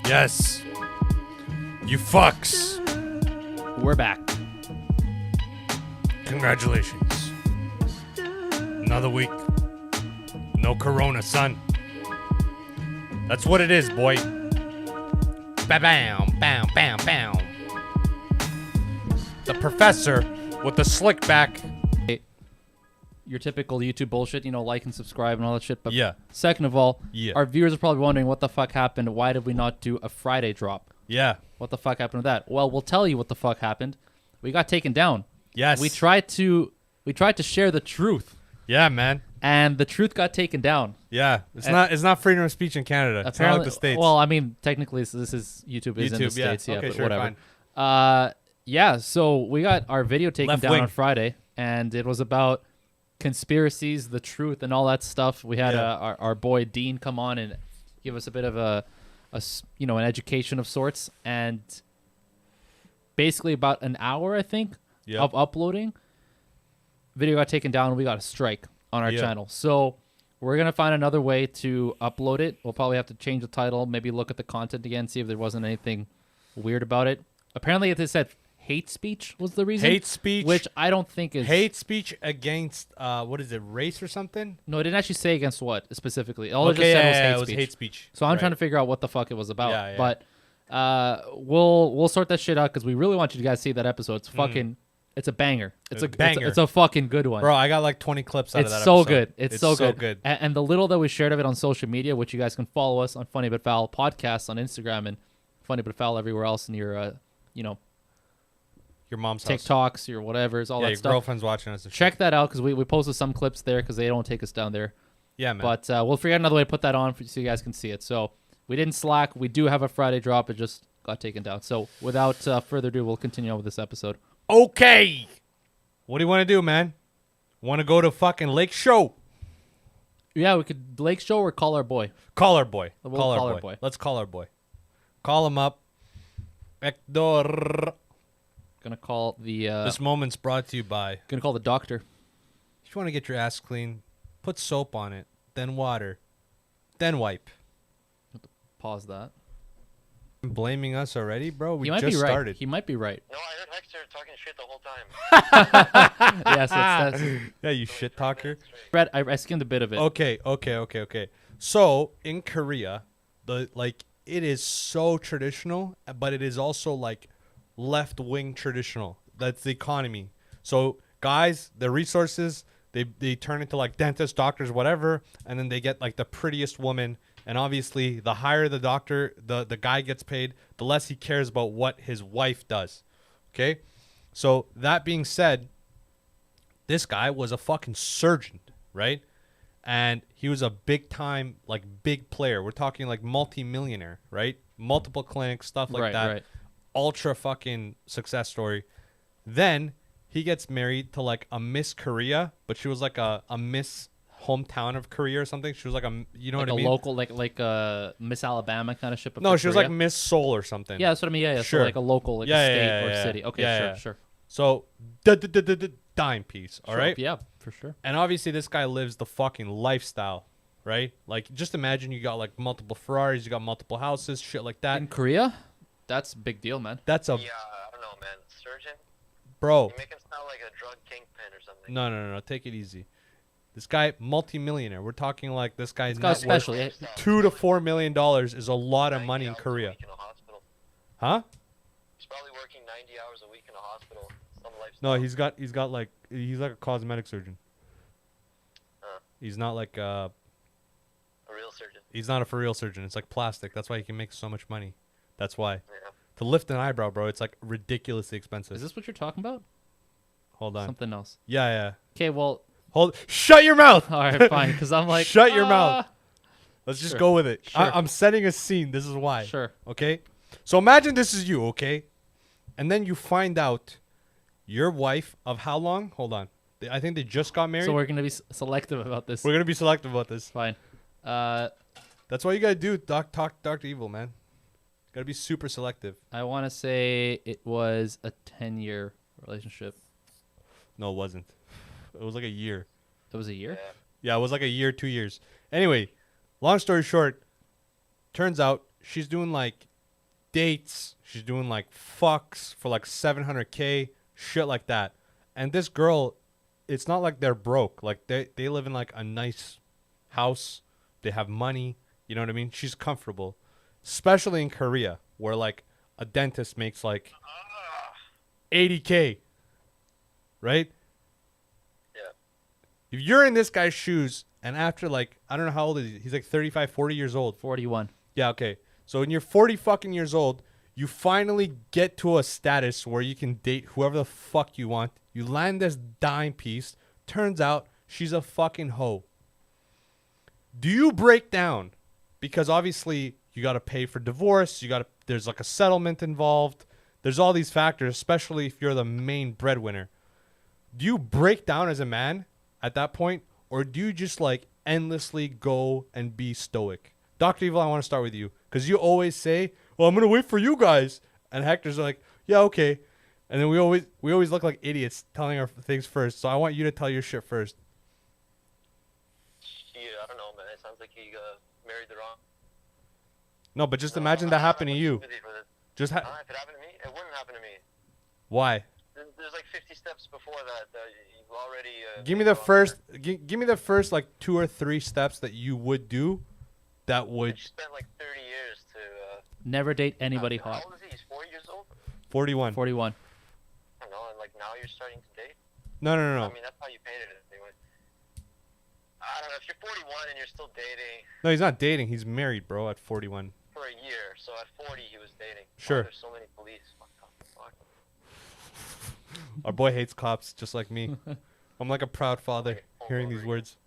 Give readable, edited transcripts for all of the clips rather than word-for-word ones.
Yes. You fucks. We're back. Congratulations. Another week. No corona, son. That's what it is, boy. Ba-bam, bam, bam, bam. The professor with the slick back. Your typical YouTube bullshit, like and subscribe and all that shit. But Yeah. second of all, Yeah. our viewers are probably wondering what the fuck happened. Why did we not do a Friday drop? Yeah. What the fuck happened with that? Well, we'll tell you what the fuck happened. We got taken down. Yes. We tried to share the truth, Yeah, man. and the truth got taken down. Yeah. It's not freedom of speech in Canada. It's not like the States. Well, I mean, technically, this is YouTube is in the States, yeah, Okay, but sure, whatever. fine. Yeah. So we got our video taken Left down wing. on Friday, and it was about conspiracies, the truth, and all that stuff. We had Yeah. our boy Dean come on and give us a bit of an education of sorts, and basically about an hour, I think, Yep. of uploading. Video got taken down. We got a strike on our Yeah. channel, so we're gonna find another way to upload it. We'll probably have to change the title, maybe look at the content again, see if there wasn't anything weird about it. Apparently, it said hate speech was the reason. Hate speech. which I don't think is Hate speech against what is it, race or something? No, it didn't actually say against what specifically. All it just Okay, said yeah, was yeah, hate it was speech. hate speech. So I'm Right. trying to figure out what the fuck it was about. Yeah, yeah. But we'll sort that shit out because we really want you guys to see that episode. It's fucking, it's a banger. It's a banger. It's a fucking good one. Bro, I got like 20 clips out It's of that so episode. good. It's so good. good. And the little that we shared of it on social media, which you guys can follow us on Funny But Foul podcast on Instagram and Funny But Foul everywhere else in your Your mom's house. TikToks, your whatever's, all Yeah, that your stuff. girlfriend's watching us. And shit. Check that out because we posted some clips there because they don't take us down there. Yeah, man. But we'll figure out another way to put that on so you guys can see it. So we didn't slack. We do have a Friday drop. It just got taken down. So without further ado, we'll continue on with this episode. Okay. What do you want to do, man? Want to go to fucking Lake Show? Yeah, we could Lake Show or call our boy. Call our boy. We'll call our boy. Let's call our boy. Call him up. Hector. Gonna call the This moment's brought to you by. gonna call the doctor. If you want to get your ass clean, put soap on it, then water, then wipe. Pause that. Blaming us already, bro? We He might just be right. started. He might be right. No, I heard Hector talking shit the whole time. Yes, that's Yeah, you shit talker. Brett. I skimmed a bit of it. Okay. So in Korea, it is so traditional, but it is also like left wing traditional. That's the economy. So guys, the resources they turn into like dentists, doctors, whatever, and then they get like the prettiest woman. And obviously, the higher the doctor, the guy gets paid, the less he cares about what his wife does. Okay, so that being said, this guy was a fucking surgeon, right? And he was a big time, like big player. We're talking like multi-millionaire, right? Multiple clinics, stuff like Right, that. right. Ultra fucking success story. Then he gets married to like a Miss Korea, but she was like a Miss hometown of Korea or something. She was like you know Like what I a mean? local, like Miss Alabama kind of shit. but No, for she was Korea. like Miss Seoul or something. Yeah, that's what I mean. Yeah. Sure. So like a local, like Yeah, a yeah, state yeah, or yeah. city. Okay, Yeah, sure. yeah. So dime piece, all Sure, right? Yeah, for sure. And obviously this guy lives the fucking lifestyle, right? Like just imagine you got like multiple Ferraris, you got multiple houses, shit like that. In Korea, that's a big deal, man. That's a Yeah, I don't know, man. Surgeon? bro. You make him sound like a drug kingpin or something. No. Take it easy. This guy, multi-millionaire. We're talking like this guy's This guy's net worth special. Yeah. $2 to $4 million is a lot of 90 money in hours a Korea. week in a hospital. Huh? He's probably working 90 hours a week in a hospital. Some No, lifestyle. he's got like he's like a cosmetic surgeon. He's not like A real surgeon. he's not a for real surgeon. It's like plastic. That's why he can make so much money. That's why. Yeah. To lift an eyebrow, bro, it's like ridiculously expensive. Is this what you're talking about? Hold on. Something else. Yeah. Okay, well, Shut your mouth. all right, fine. Because I'm like, Shut your mouth. Let's just Sure. go with it. Sure. I'm setting a scene. This is why. Sure. Okay? So imagine this is you, okay? And then you find out your wife of how long? Hold on. I think they just got married. So we're gonna be selective about this. We're going to be selective about this. Fine. That's why you got to do. Talk Dr. Evil, man. Got to be super selective. I want to say it was a 10-year relationship. No, it wasn't. It was like a year. It was a year. Yeah, it was like a year, 2 years. Anyway, long story short, turns out she's doing like dates. She's doing like fucks for like 700K, shit like that. And this girl, it's not like they're broke. Like they live in like a nice house. They have money. You know what I mean? She's comfortable, especially in Korea, where like a dentist makes like 80K, right? Yeah. If you're in this guy's shoes, and after like, I don't know how old is he? He's like 35, 40 years old. 41. Yeah, okay. So when you're 40 fucking years old, you finally get to a status where you can date whoever the fuck you want. You land this dime piece. Turns out she's a fucking hoe. Do you break down? Because obviously you got to pay for divorce. There's like a settlement involved. There's all these factors, especially if you're the main breadwinner. Do you break down as a man at that point? Or do you just like endlessly go and be stoic? Dr. Evil, I want to start with you. Because you always say, well, I'm going to wait for you guys. And Hector's like, yeah, okay. And then we always look like idiots telling our things first. So I want you to tell your shit first. Yeah, I don't know, man. It sounds like he married the wrong. No, but just No, imagine I that don't know happened to what you. sympathy for this. Just If it happened to me, it wouldn't happen to me. why? There's like 50 steps before that. You've already. Give me made the wrong first. turn. Give me the first like 2 or 3 steps that you would do. That And would you spent like 30 years to. Never date anybody How hot. old is he? He's 40 years old. 41. 41. I don't know, and like now you're starting to date. No. I mean, that's how you painted it anyway. I don't know. If you're 41 and you're still dating No, he's not dating. He's married, bro. At 41. for a year, so at 40 he was dating. Sure. Oh, there's so many police. Fuck. Our boy hates cops, just like me. I'm like a proud father Pull hearing over these you. words.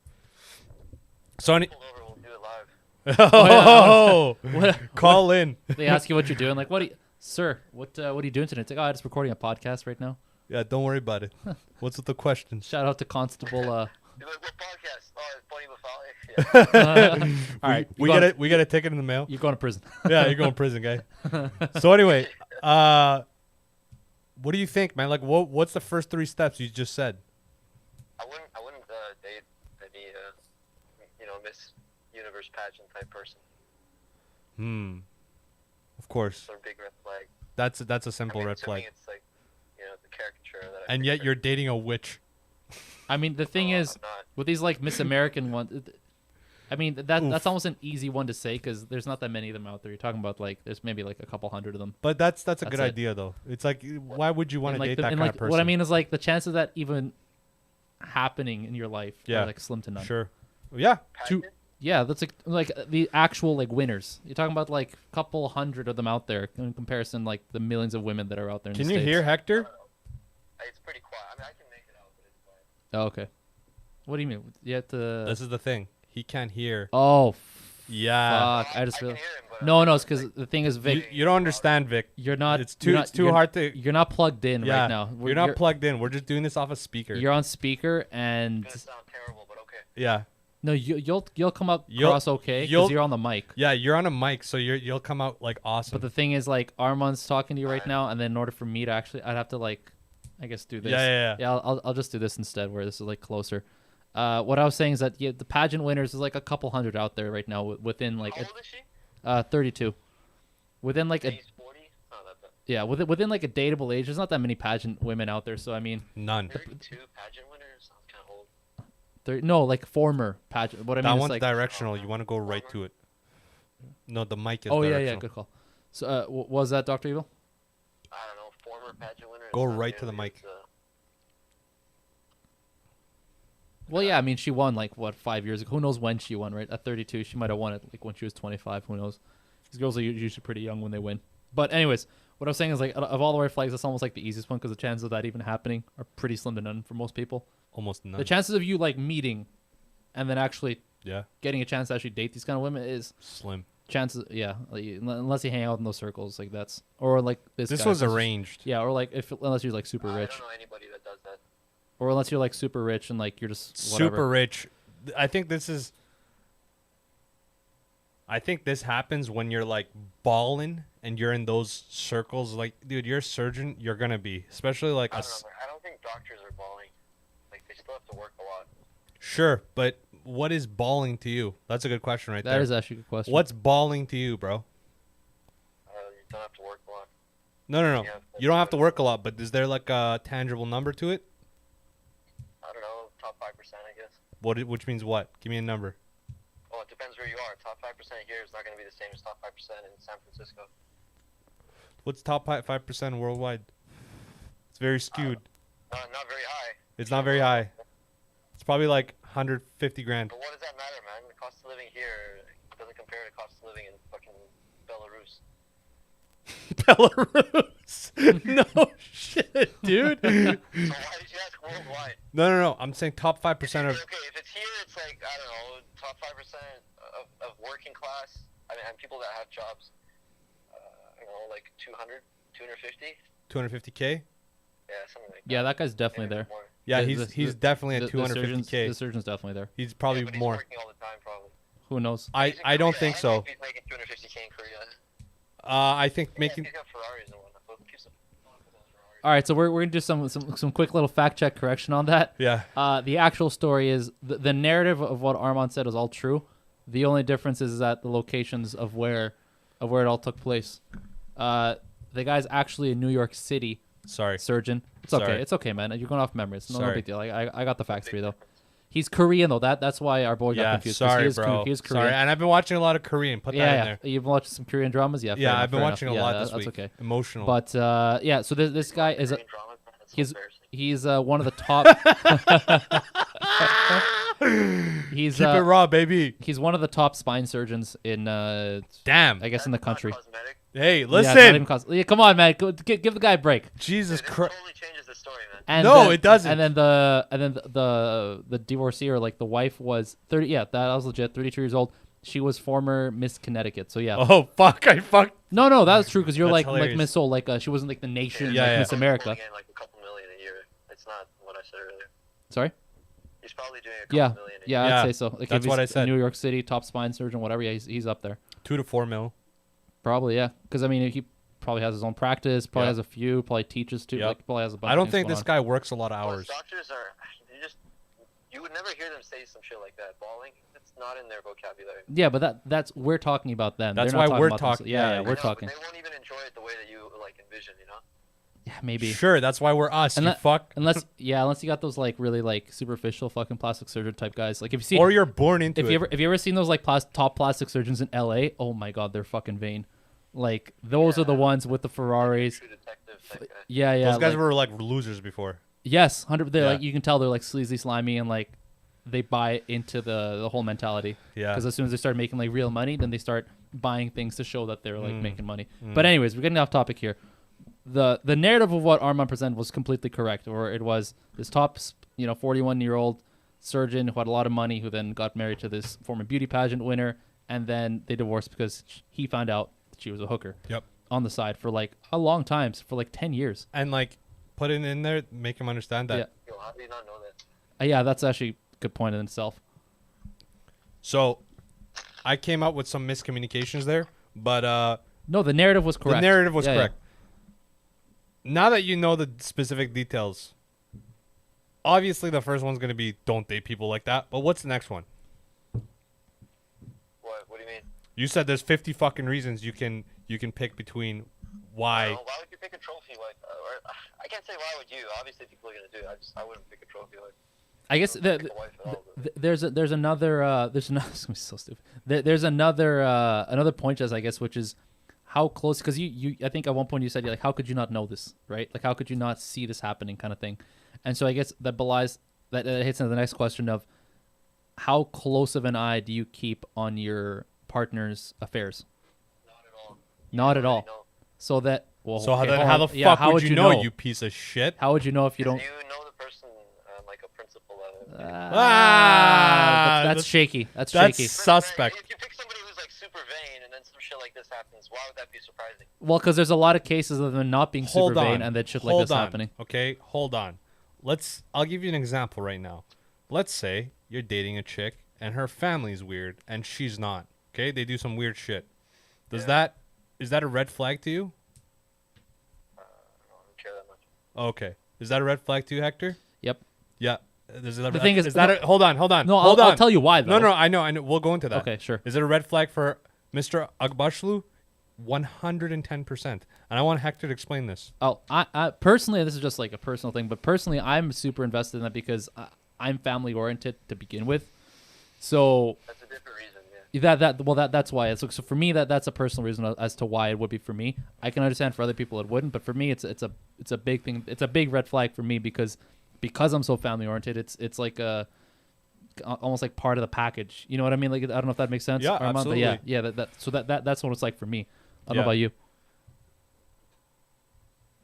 So any. Pull over. We'll do it live. Oh, What? call in. They ask you what you're doing. Like, sir, what are you doing today? It's like, oh, I'm just recording a podcast right now. Yeah, don't worry about it. What's with the questions? Shout out to Constable. You're like, what podcast? Oh, it's Funny but Folly. Yeah. All right, We get a ticket in the mail. You're going to prison. Yeah, you're going to prison, guy. So anyway, what do you think, man? Like, what's the first 3 steps you just said? I wouldn't date any Miss Universe pageant type person. Of course. Sort of big red flag. That's a simple I mean, red to flag. me, it's like, the caricature that. I And yet picture. you're dating a witch. I mean, the thing Oh, is, I'm not. with these like Miss American ones, I mean that's almost an easy one to say because there's not that many of them out there. You're talking about like there's maybe like a couple hundred of them. But that's a That's good it. idea though. It's like, why would you want And, to like, date the- that and, kind like, of person? what I mean is like the chances of that even happening in your life Yeah. are like slim to none. Sure. Yeah. Pageant? Yeah, that's like the actual like winners. You're talking about like a couple hundred of them out there in comparison like the millions of women that are out there. In Can the you States. hear Hector? It's pretty quiet. I mean, I can make it out, but it's quiet. Oh, okay. What do you mean? You have to. This is the thing. He can't hear. Oh, Yeah. fuck! I just can realized. hear him, but No, I no, mean, it's because like, the thing is, Vic, You don't understand, Vic. you're not. It's too you're- hard to. You're not plugged in Yeah. right now. You're not plugged in. We're just doing this off a speaker. You're on speaker, and It's gonna sound terrible, but okay. Yeah. no, you'll come up You'll- across okay you'll- because you're on the mic. Yeah. You're on a mic, so you'll come out like awesome. But the thing is, like Armand's talking to you right now, and then in order for me to actually, I'd have to like, I guess do this. Yeah. I'll just do this instead, where this is like closer. What I was saying is that the pageant winners is like a couple hundred out there right now within like How old is she? 32. Within like a He's 40. Oh, that's yeah, within like a dateable age, there's not that many pageant women out there. So I mean, None. 32 pageant winners. Sounds kind of old. no, like former pageant. What I mean That is one's like, directional. You want to go right to it. No, the mic is oh yeah, directional. yeah, good call. So was that Dr. Evil? I don't know. Former pageant winner. Go It's not right to the really, mic. it's, Well, yeah, I mean, she won like what 5 years ago. Who knows when she won? Right at 32, she might have won it like when she was 25. Who knows? These girls are usually pretty young when they win. But anyways, what I was saying is like of all the red flags, that's almost like the easiest one because the chances of that even happening are pretty slim to none for most people. Almost none. The chances of you like meeting and then actually Yeah. getting a chance to actually date these kind of women is Slim. chances. Yeah, like, unless you hang out in those circles, like that's or like this. This guy, was since- arranged. Yeah, or like unless you're like super I rich, don't know anybody that does that. or unless you're like super rich and like you're just whatever. Super rich. I think this happens when you're like balling and you're in those circles. Like, dude, you're a surgeon. You're gonna be, especially like I a. don't know. I don't think doctors are balling. Like they still have to work a lot. Sure, but what is balling to you? That's a good question right That there. is actually a good question. What's balling to you, bro? You don't have to No. Yeah, You don't have to work a lot, but is there like a tangible number to it? I don't know, top 5%, I guess. Which means what? Give me a number. Well, it depends where you are. Top 5% here is not going to be the same as top 5% in San Francisco. What's top 5% worldwide? It's very skewed. Not very high. It's not very high. It's probably like 150 grand. But what does that matter, man? The cost of living here doesn't compare to cost of living in fucking Belarus. Belarus. No shit, dude. So why did you ask worldwide? No. I'm saying top 5% of. Okay, if it's here, it's like, I don't know, top 5% of working class. I mean, and people that have jobs. I don't know, like 200, 250? 250K. Yeah, something like that. Yeah, that guy's definitely Maybe there. more. Yeah, The- he's the- definitely at The surgeon's 250K. definitely there. He's probably Yeah, but he's more. working all the time, probably. Who knows? I He's in don't Korea. think I so. know he's making 250K in Korea. I think Yeah, making. he's got Ferraris and whatnot. But keeps the Ferraris. All right, so we're gonna do some quick little fact check correction on that. Yeah. The actual story is the narrative of what Armand said is all true. The only difference is that the locations of where it all took place. The guy's actually a New York City Sorry. surgeon. It's Sorry. okay. It's okay, man. You're going off memory. It's no Sorry. big deal. I got the facts for you though. He's Korean though. That's why our boy got Yeah. confused. 'cause Sorry, he is bro. He is Korean. Sorry. And I've been watching a lot of Korean. Put that in Yeah, there. You've been watching some Korean dramas. Yeah. fair Yeah, enough, I've been fair watching enough. a lot Yeah, this that's week. okay. Emotional. But yeah, so this guy is Korean dramas, man. That's so he's embarrassing. he's one of the top. he's Keep it raw, baby. he's one of the top spine surgeons in Damn. I guess in the That's not country. cosmetic. Hey, Yeah, not listen. even yeah, come on, man. Give the guy a break. Jesus This Christ. totally changes the story, man. And No, then- it doesn't. And then the divorcee or like the wife was 30. Yeah, that was legit. 32 years old. She was former Miss Connecticut. So yeah. Oh fuck! I fucked. No, that was true because you're That's like hilarious. Miss Soul. Like she wasn't like the nation, Yeah, like yeah. Miss America. Pulling in like a couple million a year. It's not what I said earlier. Sorry. He's probably doing a couple Yeah, million a yeah, year. Yeah, I'd say so. Like that's if what he's I said. New York City top spine surgeon, whatever. Yeah, he's up there. 2 to 4 mil. Probably yeah. Because I mean, he probably has his own practice. Probably Yeah. has a few. Probably teaches too. Yep. Like probably has a bunch. I of don't things think going this on. guy works a lot of Most hours. doctors are, you would never hear them say some shit like that. Balling, it's not in their vocabulary. Yeah, but that's we're talking about them. That's They're not why we're about themselves. talking- Yeah, yeah, yeah, I we're I know, talking. But they won't even enjoy it the way that you like envision, you know? Yeah, maybe. Sure, that's why we're us. You Unless, fuck. unless you got those like really like superficial fucking plastic surgeon type guys. Like if you see Or you're born into if it. you ever seen those like top plastic surgeons in LA, oh my god, they're fucking vain. Like those are the ones with the Ferraris. True detective type guy. Yeah, yeah. Those guys like- were like losers before. yes, 100. They're Yeah. like you can tell they're like sleazy, slimy, and like they buy into the whole mentality. Yeah. Because as soon as they start making like real money, then they start buying things to show that they're like Mm. making money. But anyways, we're getting off topic here. The narrative of what Armand presented was completely correct, or it was this top 41-year-old surgeon who had a lot of money who then got married to this former beauty pageant winner, and then they divorced because he found out that she was a hooker Yep. on the side for like a long time, for like 10 years. And like put it in there, make him understand that. Yeah. Yo, how do you not know that? Yeah, that's actually a good point in itself. So I came up with some miscommunications there, but No, the narrative was correct. the narrative was Yeah, yeah. correct. Now that you know the specific details, obviously the first one's going to be don't date people like that. But what's the next one? What do you mean? You said there's 50 fucking reasons you can pick between why. Why would you pick a trophy wife? Or, I can't say why would you. Obviously, people are gonna do it. I wouldn't pick a trophy wife. I guess I wouldn't pick a wife at all, but- there's another this is gonna be so stupid. There's another point, as I guess, which is how close, because you I think at one point you said, like, how could you not know this, right? Like, how could you not see this happening, kind of thing. And so I guess that belies that hits into the next question of how close of an eye do you keep on your partner's affairs? Not at all. Not at all. Already know. So that well, So okay, then hold how on. the Yeah, fuck how would you know, you piece of shit? How would you know if you don't? You know the person like a principal level. That's shaky. That's That's shaky. suspect. If you pick somebody who's like super vain and then some shit like this happens, why would that be surprising? Well, because there's a lot of cases of them not being Hold super on. vain and that shit like Hold this on. happening. Okay, hold on. I'll give you an example right now. Let's say you're dating a chick and her family's weird and she's not. Okay, they do some weird shit. Is that a red flag to you? I don't care that much. Okay. Is that a red flag to you, Hector? Yep. Yeah. The thing is- hold on. No, hold I'll on. tell you why, though. No, I know. We'll go into that. Okay, sure. Is it a red flag for Mr. Agbashlu? 110%. And I want Hector to explain this. Oh, I personally, this is just like a personal thing, but personally, I'm super invested in that because I'm family oriented to begin with. So That's a different reason, yeah. that's why. So for me, that's a personal reason as to why it would be for me. I can understand for other people it wouldn't, but for me, it's a big thing. It's a big red flag for me because I'm so family oriented. It's like almost like part of the package. You know what I mean? Like I don't know if that makes sense. Yeah, Armand, but absolutely. yeah. So that's what it's like for me. I don't know Yeah. about you.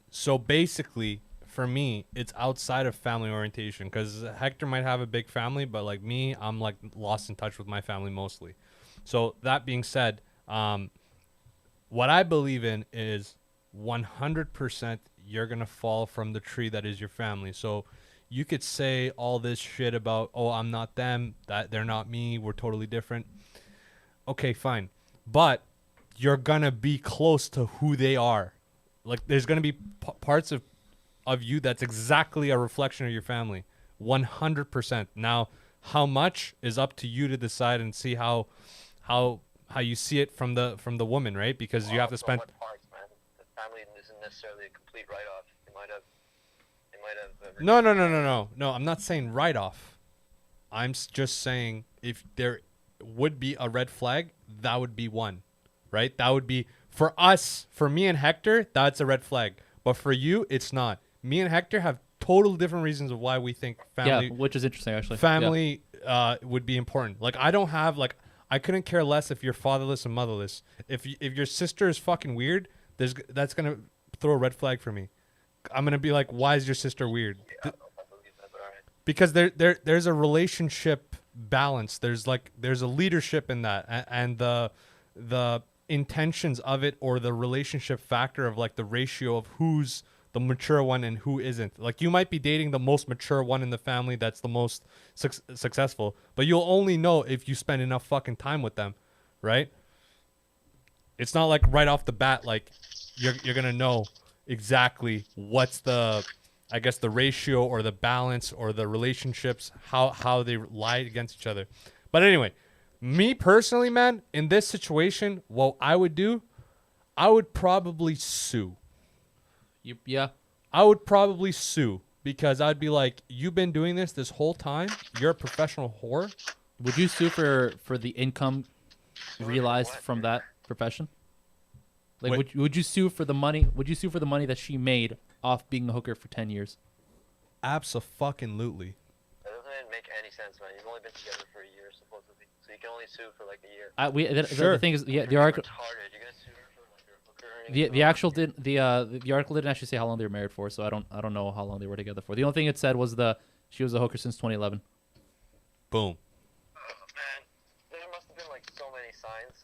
So basically, for me, it's outside of family orientation because Hector might have a big family, but like me, I'm like lost in touch with my family mostly. So that being said, what I believe in is 100% you're going to fall from the tree that is your family. So you could say all this shit about, oh, I'm not them, that they're not me, we're totally different. Okay, fine. But you're going to be close to who they are. Like there's going to be parts of you that's exactly a reflection of your family. 100%. Now, how much is up to you to decide and see how you see it from the woman, right? Because you have to spend. What parts, man? The family isn't necessarily a complete write-off. They might have. No. I'm not saying write off. I'm just saying if there would be a red flag, that would be one, right? That would be for us, for me and Hector, that's a red flag. But for you, it's not. Me and Hector have total different reasons of why we think family. Yeah, which is interesting actually. Family would be important. Like I don't have like I couldn't care less if you're fatherless and motherless. If your sister is fucking weird, that's gonna throw a red flag for me. I'm gonna be like, why is your sister weird? Yeah, I believe that, but all right. Because there's a relationship balance. There's a leadership in that, and the intentions of it, or the relationship factor of like the ratio of who's the mature one and who isn't. Like you might be dating the most mature one in the family that's the most successful, but you'll only know if you spend enough fucking time with them, right? It's not like right off the bat like you're gonna know exactly what's the ratio or the balance or the relationships, how they lie against each other. But anyway, me personally, man, in this situation, what I would do, I would probably sue. Yeah. I would probably sue because I'd be like, you've been doing this whole time. You're a professional whore. Would you sue for the income realized from that profession? Like, Wait. would you sue for the money? Would you sue for the money that she made off being a hooker for 10 years? Abso-fucking-lutely. That doesn't make any sense, man. You've only been together for a year, supposedly. So you can only sue for like a year. The thing is, yeah, the You're article, retarded. You're gonna sue her for like your hooker earnings the and the all actual that. the article didn't actually say how long they were married for, so I don't know how long they were together for. The only thing it said was she was a hooker since 2011. Boom. Oh, man, there must have been like so many signs.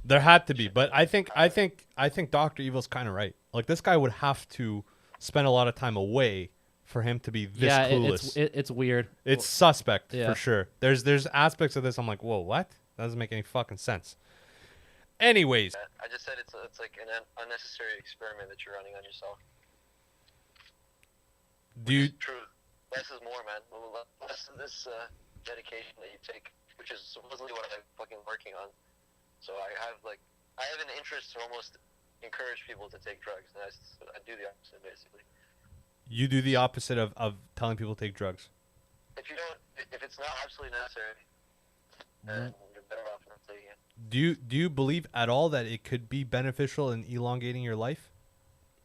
There had to be, but I think Dr. Evil's kind of right. Like this guy would have to spend a lot of time away for him to be this clueless. It's weird. It's suspect Yeah. for sure. There's aspects of this I'm like, whoa, what? That doesn't make any fucking sense. Anyways, I just said it's like an unnecessary experiment that you're running on yourself. do you True. Less is more, man. Less of this dedication that you take, which is supposedly what I'm fucking working on. So I have an interest to almost encourage people to take drugs, and I do the opposite basically. you do the opposite of telling people to take drugs? If it's not absolutely necessary, then you're better off not taking it. Do you believe at all that it could be beneficial in elongating your life?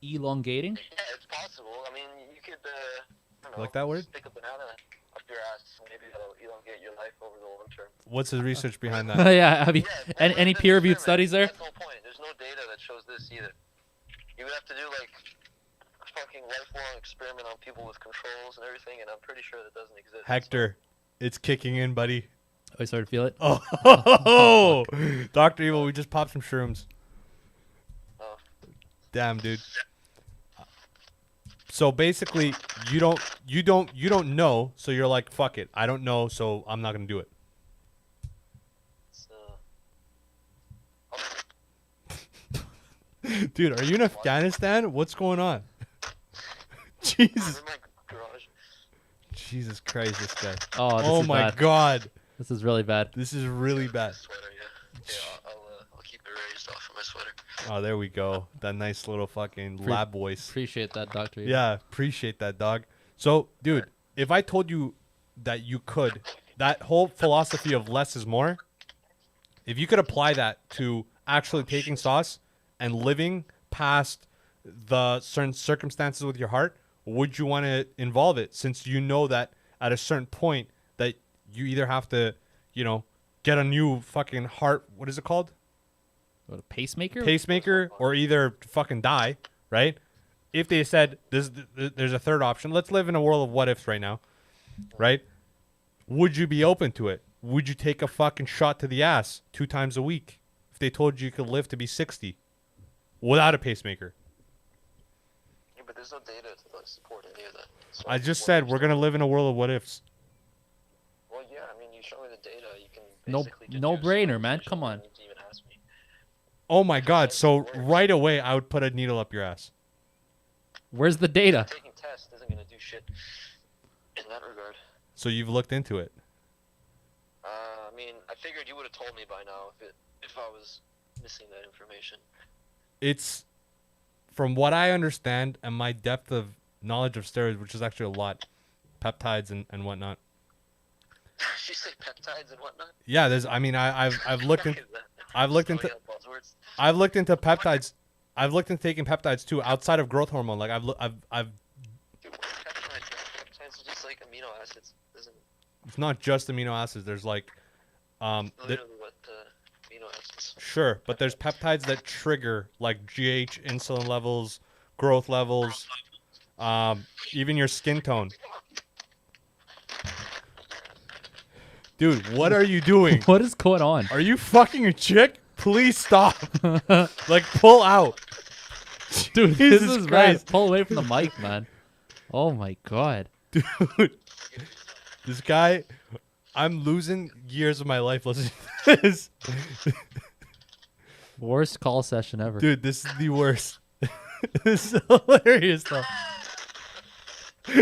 Elongating? Yeah, it's possible. I mean, you could, I don't know, Like that word? stick a banana up your ass. Maybe that'll elongate your life over the long term. What's the research behind that? Yeah. I mean, Yeah, any that's an peer-reviewed experiment. studies there? That's the whole point. There's no data that shows this either. You would have to do like a fucking lifelong experiment on people with controls and everything, and I'm pretty sure that doesn't exist. Hector, it's kicking in, buddy. I started to feel it. Oh, Dr. Evil, we just popped some shrooms. Oh. Damn, dude. So basically, you don't know, so you're like, fuck it. I don't know, so I'm not gonna do it. So, Dude, are you in Afghanistan? What's going on? I'm Jesus. in my garage. Jesus Christ, this guy. Oh, this Oh is my bad. God. This is really bad. This is really bad. Sweater, yeah. Okay, I'll keep it raised off of my sweater. Oh, there we go. That nice little fucking lab voice. Appreciate that, Doctor. Yeah, appreciate that, dog. So, dude, if I told you that you could, that whole philosophy of less is more, if you could apply that to actually taking sauce and living past the certain circumstances with your heart, would you want to involve it, since you know that at a certain point that you either have to, you know, get a new fucking heart, what is it called? What, a pacemaker? Pacemaker, or either fucking die, right? If they said there's a third option, let's live in a world of what ifs right now, right? Would you be open to it? Would you take a fucking shot to the ass 2 times a week if they told you could live to be 60 without a pacemaker? Yeah, but there's no data to like, support any of that. So I just what said you're we're gonna live in a world of what ifs. Well, yeah, I mean, you show me the data, you can No- basically deduce no-brainer, what man. decision Come you on. need to even ask me. Oh my god! So right away, I would put a needle up your ass. Where's the data? Taking tests isn't gonna do shit in that regard. So you've looked into it. I mean, I figured you would have told me by now if I was missing that information. It's, from what I understand and my depth of knowledge of steroids, which is actually a lot, peptides and whatnot. you say peptides and whatnot? Yeah, there's. I mean, I've looked into I've looked into buzzwords. I've looked into peptides. I've looked into taking peptides too outside of growth hormone. Like I've Dude, what peptides? Peptides are just like amino acids, isn't it? it's not just amino acids. There's like Literally what amino acids. sure, but there's peptides that trigger like GH, insulin levels, growth levels, even your skin tone. Dude, what are you doing? What is going on? Are you fucking a chick? Please stop. Like, pull out. Dude, Jesus this is Christ. bad. Pull away from the mic, man. Oh my god. Dude. This guy, I'm losing years of my life listening to this. Worst call session ever. Dude, this is the worst. This is hilarious, though. Hold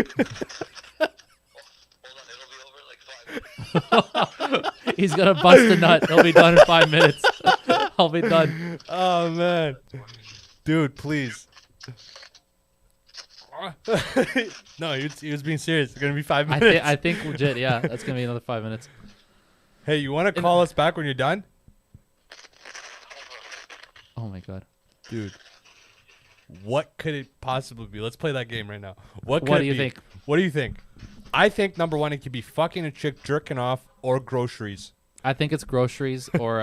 on, it'll be over in like 5 minutes. He's gonna bust a nut. He'll be done in 5 minutes. I'll be done. Oh, man. Dude, please. No, he was being serious. It's going to be 5 minutes. I think legit, yeah. That's gonna be another 5 minutes. Hey, you want to call us back when you're done? Oh my god. Dude, what could it possibly be? Let's play that game right now. What What could do it you be? think? What do you think? I think number one, it could be fucking a chick, jerking off, or groceries. I think it's groceries or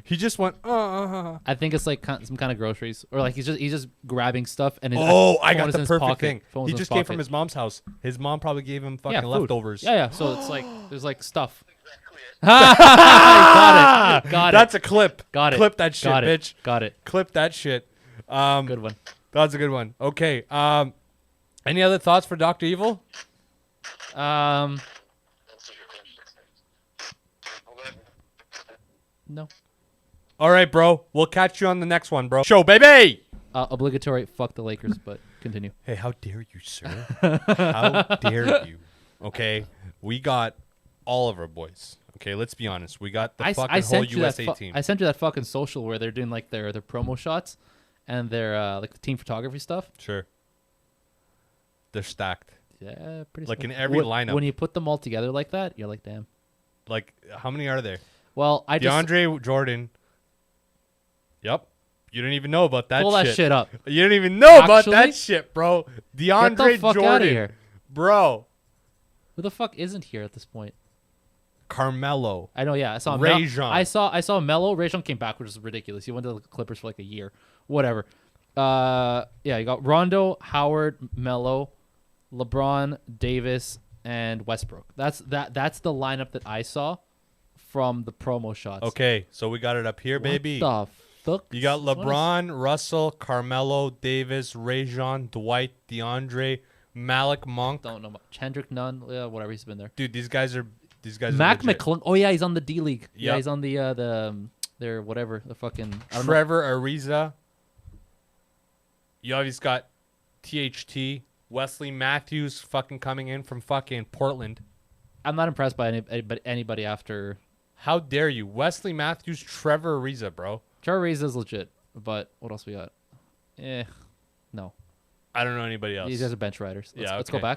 He just went. I think it's like some kind of groceries or like he's just grabbing stuff and his Oh, I phone got is the in his perfect pocket. thing. Phone's He in his just came pocket. from his mom's house. His mom probably gave him fucking yeah, food. leftovers. Yeah. So it's like there's like stuff. Exactly it. Got it. Got it. That's a clip. Got it. Clip that shit, Got it. bitch. Got it. Clip that shit. Good one. That's a good one. Okay. Any other thoughts for Dr. Evil? Answer your question. No. All right, bro. We'll catch you on the next one, bro. Show, baby. Obligatory. Fuck the Lakers, but continue. Hey, how dare you, sir? How dare you? Okay, we got all of our boys. Okay, let's be honest. We got the I fucking whole sent you USA that. team. I sent you that fucking social where they're doing like their promo shots, and their like the team photography stuff. Sure. They're stacked. Yeah, pretty. Like sick. in every lineup. When you put them all together like that, you're like, damn. Like, how many are there? Well, I just DeAndre Jordan. Yep. You didn't even know about that pull shit. that shit up. You didn't even know about that Actually? shit, bro. Get DeAndre the fuck Jordan. out of here. Bro. Who the fuck isn't here at this point? Carmelo. I know, yeah. I saw Rajon. I saw Melo. Rajon came back, which is ridiculous. He went to the Clippers for like a year. Whatever. Yeah, you got Rondo, Howard, Melo, LeBron, Davis, and Westbrook. That's the lineup that I saw from the promo shots. Okay, so we got it up here, baby. What the fuck? You got What is- LeBron, Russell, Carmelo, Davis, Rajon, Dwight, DeAndre, Malik Monk. Don't know. Chandrick Nunn. Yeah, whatever. He's been there. Dude, these guys are Mac legit. McClung. Oh yeah, he's on the D League. Yeah, Yep. he's on the their whatever the fucking I don't know. Trevor Ariza. You obviously got THT, Wesley Matthews fucking coming in from fucking Portland. I'm not impressed by anybody after. How dare you? Wesley Matthews, Trevor Ariza, bro. Trevor Ariza is legit, but what else we got? No. I don't know anybody else. These guys are bench riders. Let's go okay.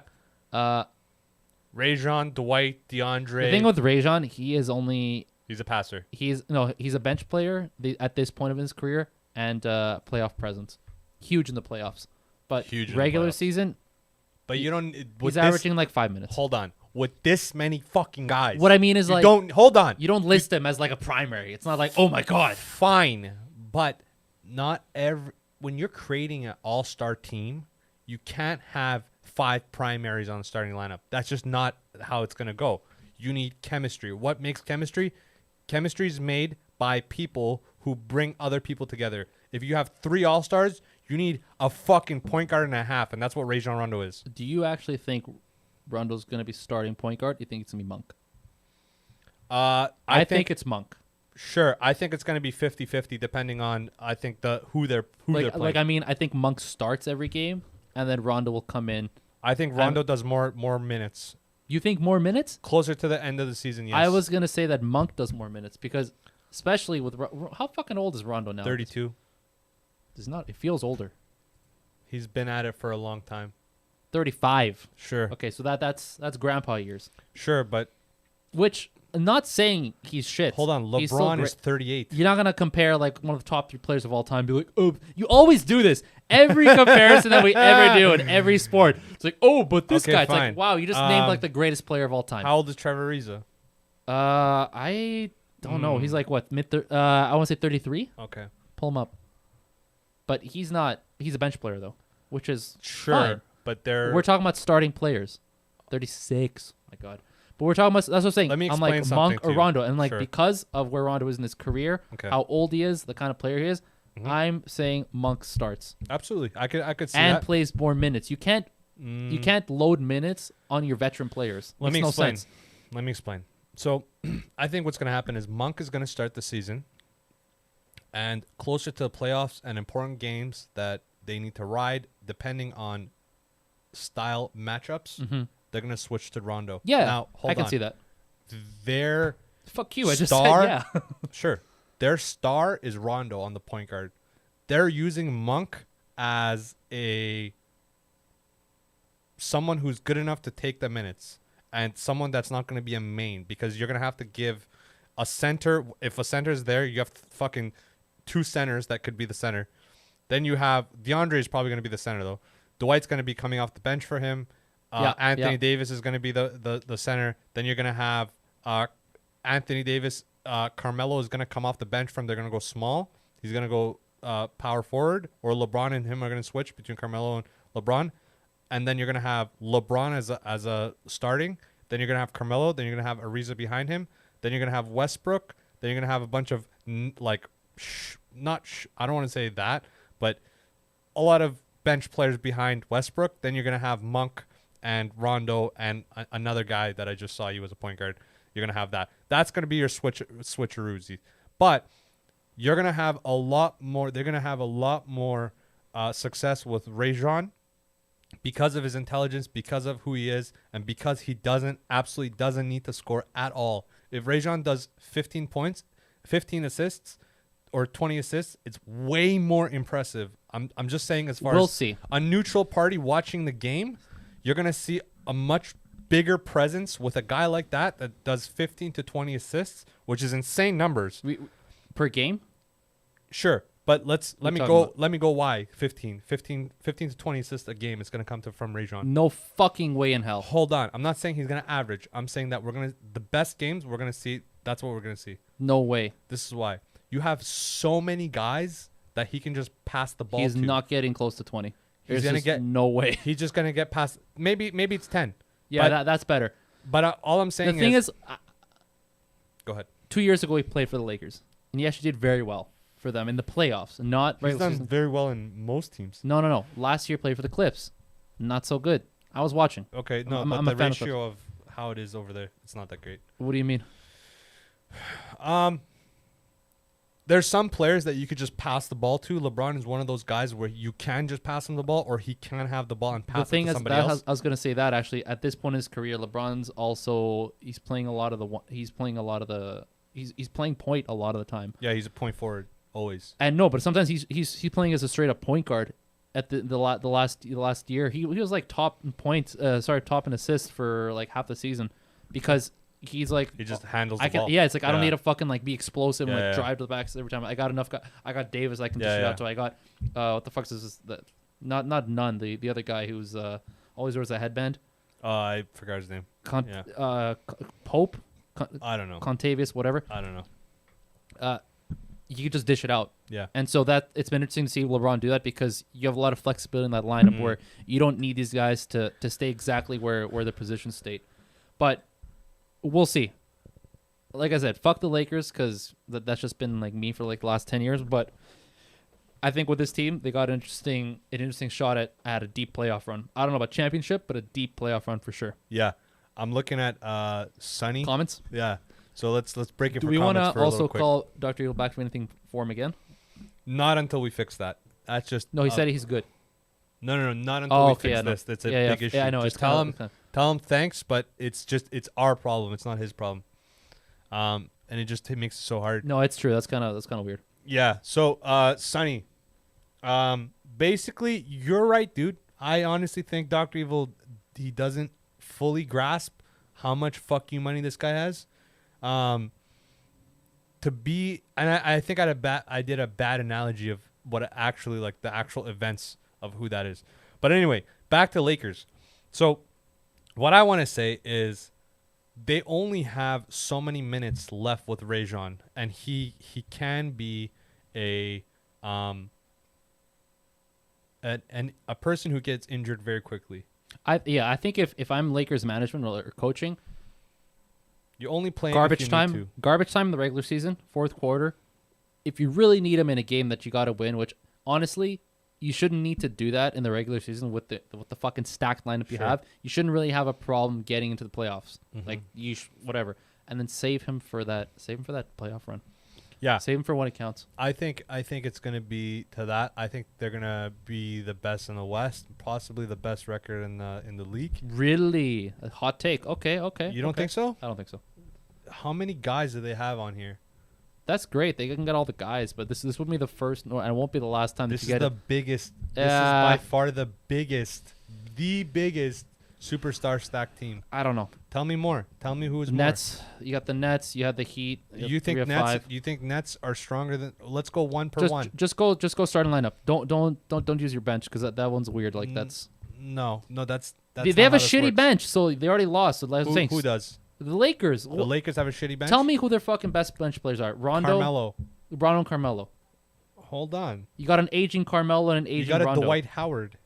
back. Rajon, Dwight, DeAndre. The thing with Rajon, he is only he's a passer. he's a bench player at this point of his career and playoff presence. Huge in the playoffs, but Huge in the regular playoffs. season But you don't. he's averaging like 5 minutes. Hold on. With this many fucking guys. What I mean is you like don't hold on. you don't list him as like a primary. It's not like oh my god. Fine, but not every. When you're creating an all-star team, you can't have 5 primaries on the starting lineup. That's just not how it's gonna go. You need chemistry. What makes chemistry? Chemistry is made by people who bring other people together. If you have 3 all-stars, you need a fucking point guard and a half, and that's what Rajon Rondo is. Do you actually think Rondo's going to be starting point guard? Do you think it's going to be Monk? I think it's Monk. Sure, I think it's going to be 50-50 depending on I think who they're playing. I think Monk starts every game and then Rondo will come in. I think Rondo does more minutes You think more minutes? closer to the end of the season. Yes, I was going to say that Monk does more minutes because especially with how fucking old is Rondo now? 32. It's not. It feels older. He's been at it for a long time. 35. Sure, Okay, so that's grandpa years. sure, but Which I'm not saying he's shit. hold on. He's still LeBron great. is 38. You're not gonna compare like one of the top 3 players of all time. Be like, oh, you always do this. Every comparison that we ever do in every sport, it's like, oh, but this Okay, guy. It's fine. like, wow, you just named like the greatest player of all time. How old is Trevor Ariza? I don't know. He's like what I want to say 33. Okay, Pull him up. But he's not. He's a bench player though, which is sure, fine. but they're. We're talking about starting players. 36. My God. But we're talking about. That's what I'm saying. Let me I'm explain like something Monk to or you. Rondo, and like Sure. because of where Rondo is in his career, Okay. how old he is, the kind of player he is. Mhm. I'm saying Monk starts Absolutely, I could see and that. plays more minutes. You can't load minutes on your veteran players. Let Makes me no explain. sense. Let me explain. So, I think what's going to happen is Monk is going to start the season, and closer to the playoffs and important games that they need to ride, depending on style matchups, they're going to switch to Rondo. Mm-hmm. Yeah, Now, hold I can on. see that. Their Fuck you. I just Star? said yeah. sure, their star is Rondo on the point guard. They're using Monk as someone who's good enough to take the minutes and someone that's not going to be a main because you're going to have to give a center. If a center is there, you have fucking 2 centers that could be the center. Then you have DeAndre is probably going to be the center though. Dwight's going to be coming off the bench for him. Anthony Davis is going to be the center. Then you're going to have Anthony Davis. Carmelo is going to come off the bench from. They're going to go small. He's going to go power forward, or LeBron and him are going to switch between Carmelo and LeBron. And then you're going to have LeBron as a starting. Then you're going to have Carmelo. Then you're going to have Ariza behind him. Then you're going to have Westbrook. Then you're going to have a bunch of I don't want to say that, but a lot of bench players behind Westbrook. Then you're going to have Monk and Rondo and another guy that I just saw you as a point guard. You're going to have that. That's going to be your switcheroos. But you're going to have a lot more. They're going to have a lot more success with Rajon because of his intelligence, because of who he is, and because he absolutely doesn't need to score at all. If Rajon does 15 points, 15 assists, or 20 assists, it's way more impressive. I'm just saying as far We'll as see. a neutral party watching the game, you're going to see a much bigger presence with a guy like that does 15 to 20 assists, which is insane numbers. Per game? Sure, but let me talking go. about? Let me go. Why 15 to 20 assists a game is going to come from Rajon? No fucking way in hell. Hold on. I'm not saying he's going to average. I'm saying that the best games we're going to see. That's what we're going to see. No way. This is why you have so many guys that he can just pass the ball. He's to. not getting close to 20. He's There's gonna just get- no way. He's just going to get past. Maybe it's 10. Yeah, But- that's better. But all I'm The saying thing is, go ahead. 2 years ago he played for the Lakers, and he actually did very well for them in the playoffs. Not He's regular done season. very well in most teams. No. Last year played for the Clips. Not so good. I was watching. Okay, no, I'm but a the fan of ratio of how it is over there, it's not that great. What do you mean? There's some players that you could just pass the ball to. LeBron is one of those guys where you can just pass him the ball, or he can have the ball and The pass thing it to is, somebody else. I was gonna say that actually at this point in his career, LeBron's also he's playing point a lot of the time. Yeah, he's a point forward. always. And no, but sometimes he's playing as a straight up point guard. At the last year, he was like top in points, top in assists for like half the season, because he's like He just handles the ball. Yeah, it's like I don't Yeah. need to fucking like be explosive and Yeah, like yeah. drive to the backs every time. I got enough. I got Davis. I can dish Yeah, it yeah. out to. I got what the fuck's this? Not Nunn. The other guy who's always wears a headband. I forgot his name. Pope, I don't know. Contavious, whatever. I don't know. You could just dish it out. Yeah. And so that it's been interesting to see LeBron do that, because you have a lot of flexibility in that lineup Mm-hmm. where you don't need these guys to stay exactly where their position state. But we'll see. Like I said, fuck the Lakers, because that's just been like me for like the last 10 years. But I think with this team, they got an interesting shot at a deep playoff run. I don't know about championship, but a deep playoff run for sure. Yeah. I'm looking at Sonny. Comments? Yeah. So let's break it Do for we want comments to for a also little quick. call Dr. Evil back for anything for him again? Not until we fix that. That's just No, he said he's good. No, not until Oh, we okay, fix yeah, no. this. That's a Yeah, big issue. yeah, I know. Just It's tell kinda- him tell him thanks, but it's our problem. It's not his problem. And it just makes it so hard. No, it's true. That's kind of weird. Yeah. So, Sonny, basically, you're right, dude. I honestly think Dr. Evil, he doesn't fully grasp how much fuck you money this guy has. I think I did a bad analogy of what actually, like, the actual events of who that is. But anyway, back to Lakers. So, what I want to say is, they only have so many minutes left with Rajon, and he can be a person who gets injured very quickly. I think if I'm Lakers management or coaching, You only play garbage time in the regular season, fourth quarter. If you really need him in a game that you got to win, which honestly you shouldn't need to do that in the regular season with the fucking stacked lineup you Sure. have. You shouldn't really have a problem getting into the playoffs. Like whatever, and then save him for that playoff run. Yeah, Save him for when it counts. I think it's gonna be to that. I think they're gonna be the best in the West, possibly the best record in the league. Really, a hot take. Okay. You don't think so? I don't think so. How many guys do they have on here? That's great. They can get all the guys, but this would be the first, and it won't be the last time This that is you get the it. biggest. This is by far the biggest superstar stacked team. I don't know. Tell me more. Tell me who is Nets. You got the Nets. You had the Heat. more. You think three of Nets? five. You think Nets are stronger than? Let's go one per one. Just go starting lineup. Don't use your bench, because that one's weird. Like that's No, that's they not have how a this shitty works. bench, so they already lost. So let's think. Who does? The Lakers. The Lakers have a shitty bench. Tell me who their fucking best bench players are. Rondo, and Carmelo. Hold on. You got an aging Carmelo and an aging You got a Rondo. Dwight Howard.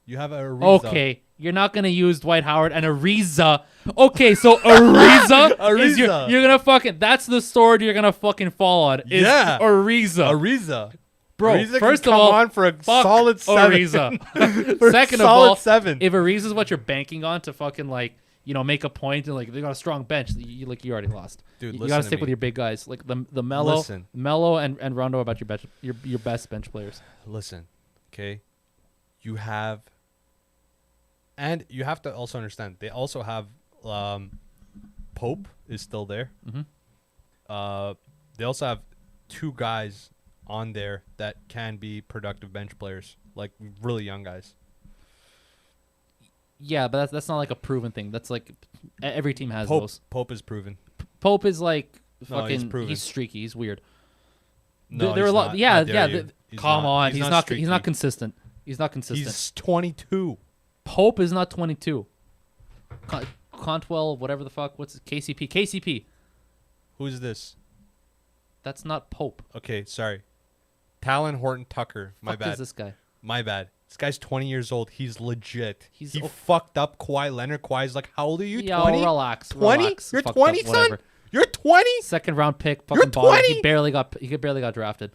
You have a Ariza. Okay, you're not gonna use Dwight Howard and Ariza. Okay, so Ariza, is Ariza. you're gonna fucking. That's the sword you're gonna fucking fall on. Is Yeah. Ariza. Ariza. Bro, Ariza first can of come all, on for a fuck solid 7. Ariza. For a Second of solid all, 7. if Ariza is what you're banking on to fucking like, make a point and like they got a strong bench, you already lost. Dude, you listen gotta to stick with me. your big guys, like the Melo, Listen. and Rondo are about your best bench players. Listen, okay? You have, and you have to also understand, they also have Pope is still there. They also have 2 guys on there that can be productive bench players, like really young guys. Yeah, but that's not like a proven thing. That's like every team has those. Pope is proven. Pope is like No, he's fucking. proven. He's streaky. He's weird. No, There are he's a lot. not. Yeah, How dare yeah. you. He's Come on, he's not. He's not streaky. consistent. He's not consistent. He's 22. Pope is not 22. Contwell, whatever the fuck. What's it? KCP? KCP. Who's this? That's not Pope. Okay, sorry. Talon Horton Tucker. My Fuck bad. is this guy? My bad. This guy's 20 years old. He's legit. He's he o- fucked up Kawhi Leonard. Kawhi's like, how old are you? Yo, 20? relax. 20? Relax. You're Fucked 20, up, son? whatever. You're 20? Second round pick. You're Fucking baller. 20? He barely got drafted.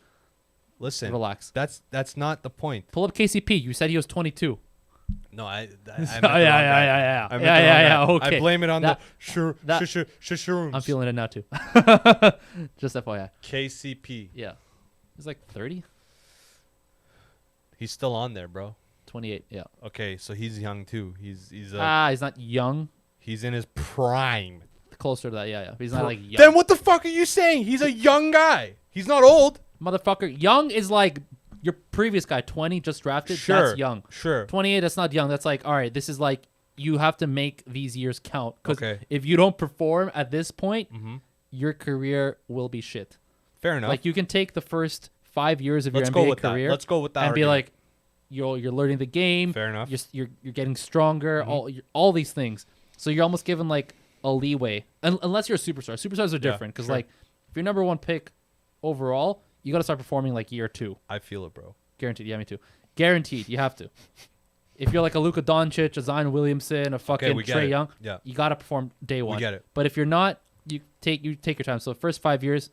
Listen. Relax. That's not the point. Pull up KCP. You said he was 22. No, I meant Oh, the yeah, wrong guy. yeah. I meant Yeah, the yeah, wrong guy. okay. I blame it on That- the that- shrooms. I'm feeling it now too. Just FYI. KCP. Yeah. He's like 30, He's still on there, bro. 28. Yeah. Okay, so he's young too. He's He's not young. he's in his prime. Closer to that. Yeah. He's not like young. Then what the fuck are you saying? He's a young guy. He's not old. Motherfucker, young is like your previous guy, 20, just drafted. Sure. That's young. Sure. 28, that's not young. That's like, all right, this is like, you have to make these years count. Because Okay. if you don't perform at this point, Mm-hmm. your career will be shit. Fair enough. Like, you can take the first 5 years of Let's your go NBA with that. career Let's go with that and be argument. like, you're learning the game. Fair enough. You're getting stronger. All these things. So you're almost given like a leeway, unless you're a superstar. Superstars are different because sure. like if you're number one pick overall, you got to start performing like year 2, I feel it, bro. guaranteed. Yeah, me too. Guaranteed, you have to. If you're like a Luka Doncic, a Zion Williamson, a fucking we get Trae it. Young, Yeah. you got to perform day one. get it. But if you're not, you take your time. So the first 5 years,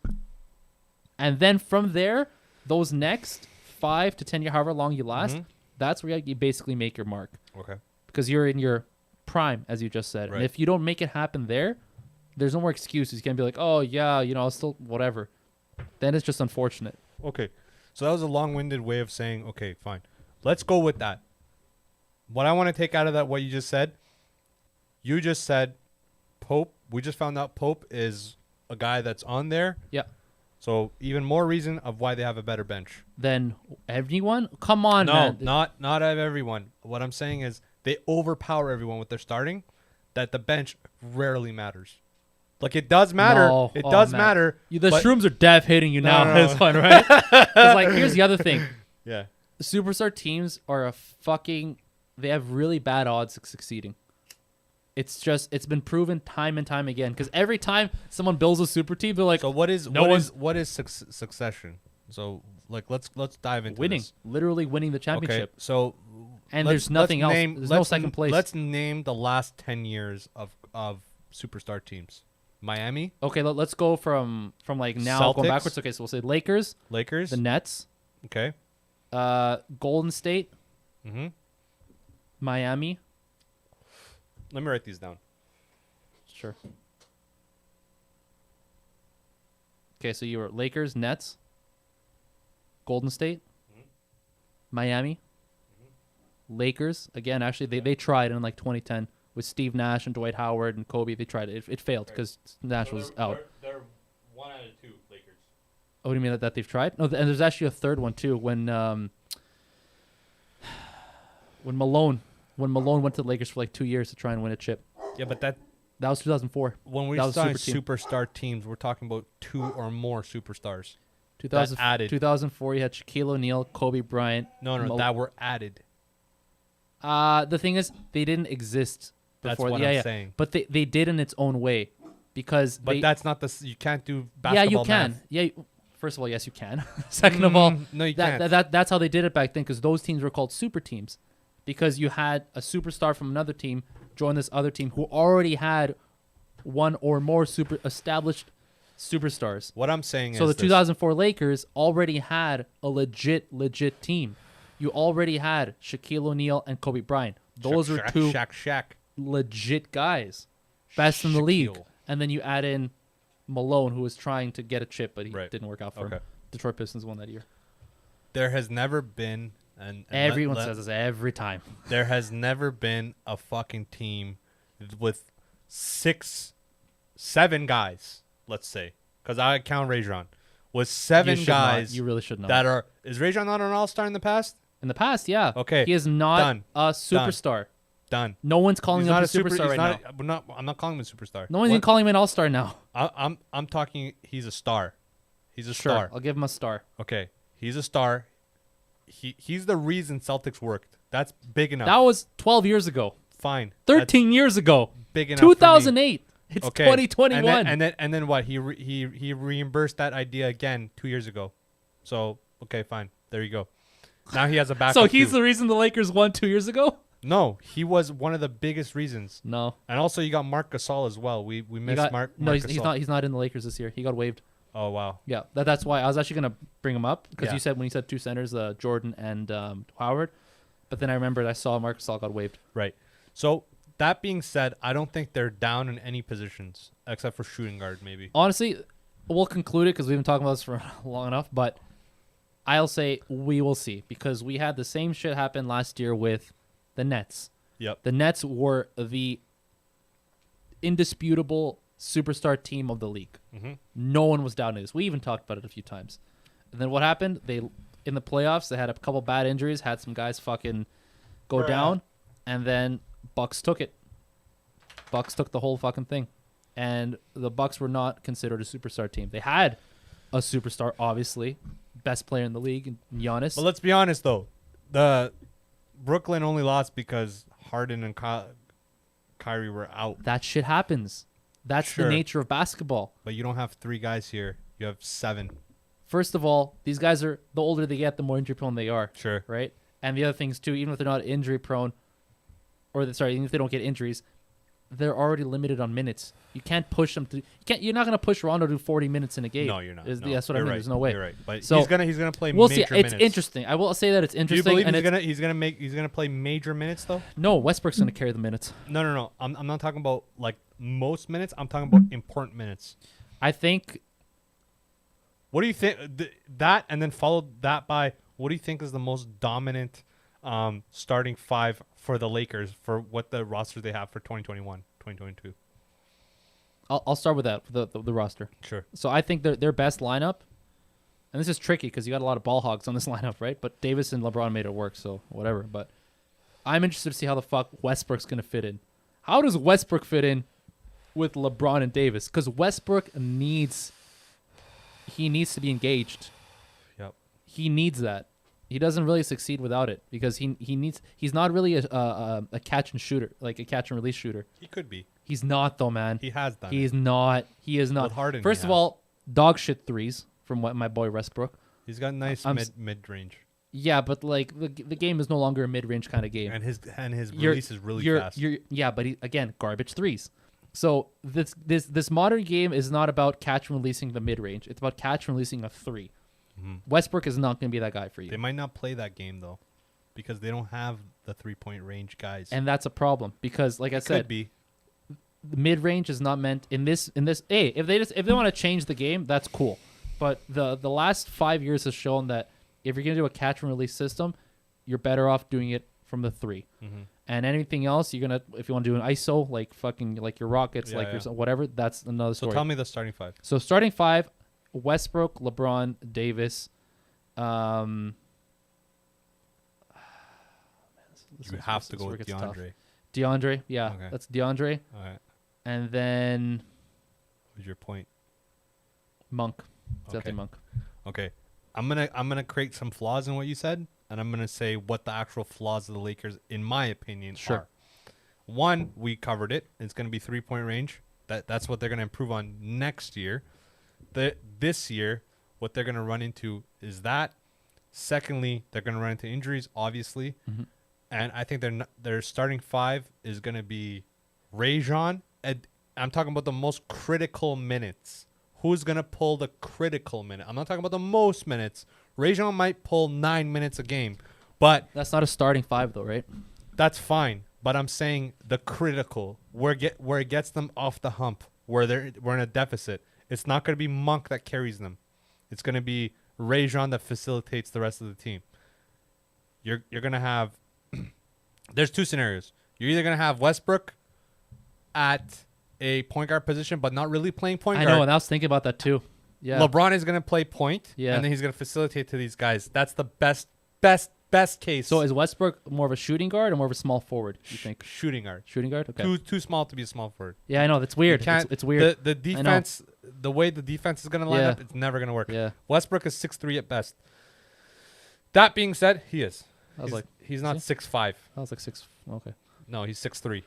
and then from there, those next 5 to 10 years, however long you last, that's where you basically make your mark Okay. because you're in your prime, as you just said. Right. And if you don't make it happen there, there's no more excuses. You can't be like, oh yeah, I'll still whatever. Then it's just unfortunate. Okay. So that was a long-winded way of saying, okay, fine. Let's go with that. What I want to take out of that, what you just said, Pope. We just found out Pope is a guy that's on there. Yeah. So even more reason of why they have a better bench. Then everyone, come on, No, man. not of everyone. What I'm saying is they overpower everyone with their starting. That the bench rarely matters. Like it does matter. No. It Oh, does man. matter. The but- shrooms are deaf hitting you now. no, This one, right? 'Cause, like, here's the other thing. Yeah. The superstar teams are they have really bad odds of succeeding. It's been proven time and time again. Because every time someone builds a super team, they're like, So what is what is succession? So like let's dive into winning, this. literally winning the Okay. championship. So And let's- there's nothing let's else. There's no second place. Let's name the last 10 years of superstar teams. Miami, Okay, let's go from like now going Celtics. backwards. Okay, so we'll say Lakers, Lakers. the Nets, Okay. Golden State, Mm-hmm. Miami. Let me write these down. Sure. Okay, so you were Lakers, Nets, Golden State, Miami, Lakers. Again, actually, they tried in like 2010 with Steve Nash and Dwight Howard and Kobe. They tried it. It failed because Nash was out. They're 1 out of 2 Lakers. Oh, what do you mean that they've tried? No, and there's actually a third one too. When Malone went to the Lakers for like 2 years to try and win a chip. Yeah, but that That was 2004. when we're That was talking super team. superstar teams, we're talking about 2 or more superstars. 2000, added. 2004, you had Shaquille O'Neal, Kobe Bryant. No, that were added. The thing is, they didn't exist That's before. what yeah, I'm yeah. saying. But they did in its own way, because But they, that's not you can't do yeah, basketball you can. math. Yeah, first of all, yes, you can. Second of all, No, you can't. that's how they did it back then, because those teams were called super teams, because you had a superstar from another team join this other team who already had one or more established superstars. What I'm saying So is the this. 2004 Lakers already had a legit team. You already had Shaquille O'Neal and Kobe Bryant. Those are two Shaq. legit guys, best in the league. Shaquille. And then you add in Malone, who was trying to get a chip, but he Right. didn't work out for Okay. him. Detroit Pistons won that year. There has never been and Everyone says this every time. there has never been a fucking team with 7 guys, let's say, because I count Rajon, with 7 You should not. guys You really should know. that are. Is Rajon not an all-star in the past? In the past, yeah. Okay. He is not Done. a superstar. Done. No one's calling He's him not a superstar he's right not, now. I'm not calling him a superstar. No one's even What- calling him an all-star now. I'm talking. He's a star. He's a Sure, star. I'll give him a star. Okay, he's a star. He's the reason Celtics worked. That's big enough. That was 12 years ago. Fine. That's 13 years ago. big enough. for me. 2008. It's Okay. 2021. And then what? He reimbursed that idea again 2 years ago. So okay, fine. There you go. Now he has a backup. So he's too. the reason the Lakers won 2 years ago? No, he was one of the biggest reasons. No. And also you got Marc Gasol as well. We He missed got, Marc. no, Marc he's Gasol. not. He's not in the Lakers this year. He got waived. Oh wow. Yeah, that's why I was actually gonna bring him up, because Yeah. you said when you said 2 centers, Jordan and Howard, but then I remembered I saw Marc Gasol got waived. Right. So that being said, I don't think they're down in any positions except for shooting guard maybe. Honestly, we'll conclude it because we've been talking about this for long enough. But I'll say we will see, because we had the same shit happen last year with the Nets. Yep. The Nets were the indisputable superstar team of the league. Mm-hmm. No one was doubting this. We even talked about it a few times. And then what happened? They in the playoffs they had a couple bad injuries, had some guys fucking go down, and then Bucks took it. Bucks took the whole fucking thing, and the Bucks were not considered a superstar team. They had a superstar, obviously, best player in the league, Giannis. But let's be honest though, the Brooklyn only lost because Harden and Kyrie were out. That shit happens. That's Sure. the nature of basketball. But you don't have 3 guys here. You have 7. First of all, these guys are the older they get, the more injury prone they are. Sure. Right? And the other things too, even if they're not injury prone, even if they don't get injuries, they're already limited on minutes. You can't push them to. You're not gonna push Rondo to do 40 minutes in a game. No, you're not. That's No, what I you're mean. right. There's no way. You're right. But So, he's gonna play We'll major see. It's minutes. interesting. I will say that it's Do you interesting. believe and he's gonna play major minutes though? No, Westbrook's gonna carry the minutes. No. I'm not talking about like most minutes. I'm talking about important minutes. I think What do you think? That and then followed that by what do you think is the most dominant starting 5 for the Lakers for what the roster they have for 2021, 2022? I'll start with that for the roster. Sure. So I think their best lineup, and this is tricky because you got a lot of ball hogs on this lineup, right? But Davis and LeBron made it work, so whatever. But I'm interested to see how the fuck Westbrook's gonna fit in. How does Westbrook fit in with LeBron and Davis? Because Westbrook needs to be engaged. Yep. He needs that. He doesn't really succeed without it because he's not really a catch and shooter, like a catch and release shooter. He could be. He's not though, man. He has done. He it. is not. He is not. With Harden, First he of has. all, dog shit threes from what my boy Westbrook. He's got nice I'm mid range, Yeah, but like the game is no longer a mid range kind of game. and his You're- release is really you're, fast. Yeah, but again, garbage threes. So this modern game is not about catch and releasing the mid range. It's about catch and releasing a 3. Westbrook is not going to be that guy for you, They might not play that game though, because they don't have the 3-point range guys. and that's a problem because, like I Could said, be. the mid range is not meant in this. Hey, if they want to change the game, that's cool. But the last 5 years has shown that if you're going to do a catch and release system, you're better off doing it from the 3. And anything else, you're gonna if you want to do an ISO like fucking like your Rockets, Yeah, like yeah. your whatever, that's another So story. tell me the starting 5. So starting 5, Westbrook, LeBron, Davis. You have to go with DeAndre. DeAndre, yeah, Okay. that's DeAndre, All right. and then What's your point? Monk, Definitely Okay. Monk. Okay. I'm gonna create some flaws in what you said, and I'm gonna say what the actual flaws of the Lakers, in my opinion, Sure. are. One, we covered it. It's gonna be 3-point range. That's what they're gonna improve on next year. This year, what they're gonna run into is that. Secondly, they're gonna run into injuries, obviously, and I think their starting 5 is gonna be Rajon. And I'm talking about the most critical minutes. Who's going to pull the critical minute? I'm not talking about the most minutes. Rajon might pull 9 minutes a game, but That's not a starting 5 though, right? that's fine. But I'm saying the critical, where it gets them off the hump, where we're in a deficit. It's not going to be Monk that carries them. It's going to be Rajon that facilitates the rest of the team. You're going to have there's 2 scenarios. You're either going to have Westbrook at a point guard position, but not really playing point I guard. know, and I was thinking about that too. Yeah, LeBron is going to play point, Yeah. and then he's going to facilitate to these guys. That's the best case. So is Westbrook more of a shooting guard or more of a small forward? You think shooting guard. shooting guard? Okay. Too small to be a small forward. Yeah, I know that's You weird. can't- It's weird. The defense, the way the defense is going to line Yeah. up, it's never going to work. Yeah. Westbrook is 6'3" at best. That being said, he is. I was like, he's not is 6'5". I was like 6. Okay. No, he's 6'3".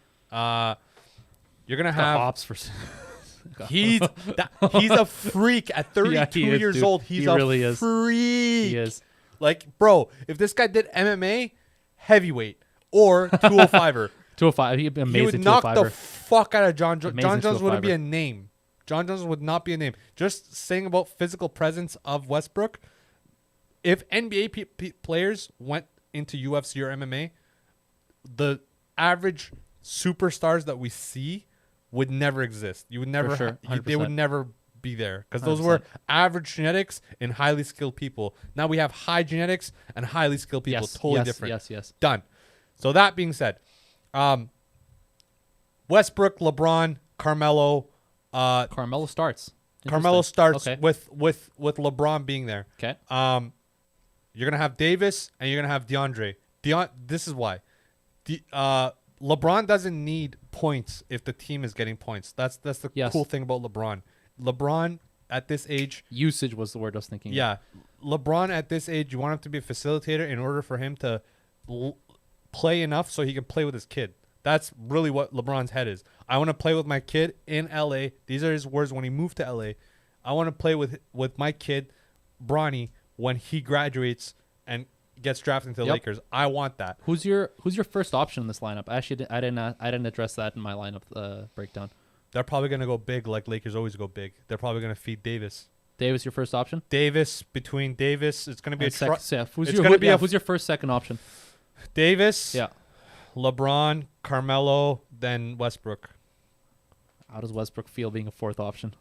You're gonna Got have ops for. he's a freak at 32 Yeah, he is, years dude. old. He's He a really is. freak. He is. Like, bro, if this guy did MMA, heavyweight or 205er, 205. He'd be he amazing. would knock the 205er. fuck out of John Jones. Amazing John Jones wouldn't be 205er. a name. John Jones would not be a name. Just saying about physical presence of Westbrook. If NBA players went into UFC or MMA, the average superstars that we see would never exist. You would never. sure, They would 100%. never be there because those were 100%. average genetics and highly skilled people. Now we have high genetics and highly skilled people. Yes, Totally yes, different. Yes. Done. So that being said, Westbrook, LeBron, Carmelo. Carmelo starts. Carmelo Interesting. starts Okay. with LeBron being there. Okay. You're gonna have Davis and you're gonna have DeAndre. This is why. LeBron doesn't need points if the team is getting points. That's the Yes. cool thing about LeBron. LeBron at this age, Usage was the word I was thinking. yeah. LeBron at this age, you want him to be a facilitator in order for him to play enough so he can play with his kid. That's really what LeBron's head is. I want to play with my kid in LA. These are his words when he moved to LA. I want to play with my kid, Bronny, when he graduates and gets drafted into the Yep. Lakers. I want that. Who's your first option in this lineup? Actually, I didn't address that in my lineup breakdown. They're probably going to go big like Lakers always go big. They're probably going to feed Davis. Davis, your first option. Between Davis, it's going to be And who's it's your gonna be a who's your first second option? Davis, Yeah. LeBron, Carmelo, then Westbrook. How does Westbrook feel being a fourth option?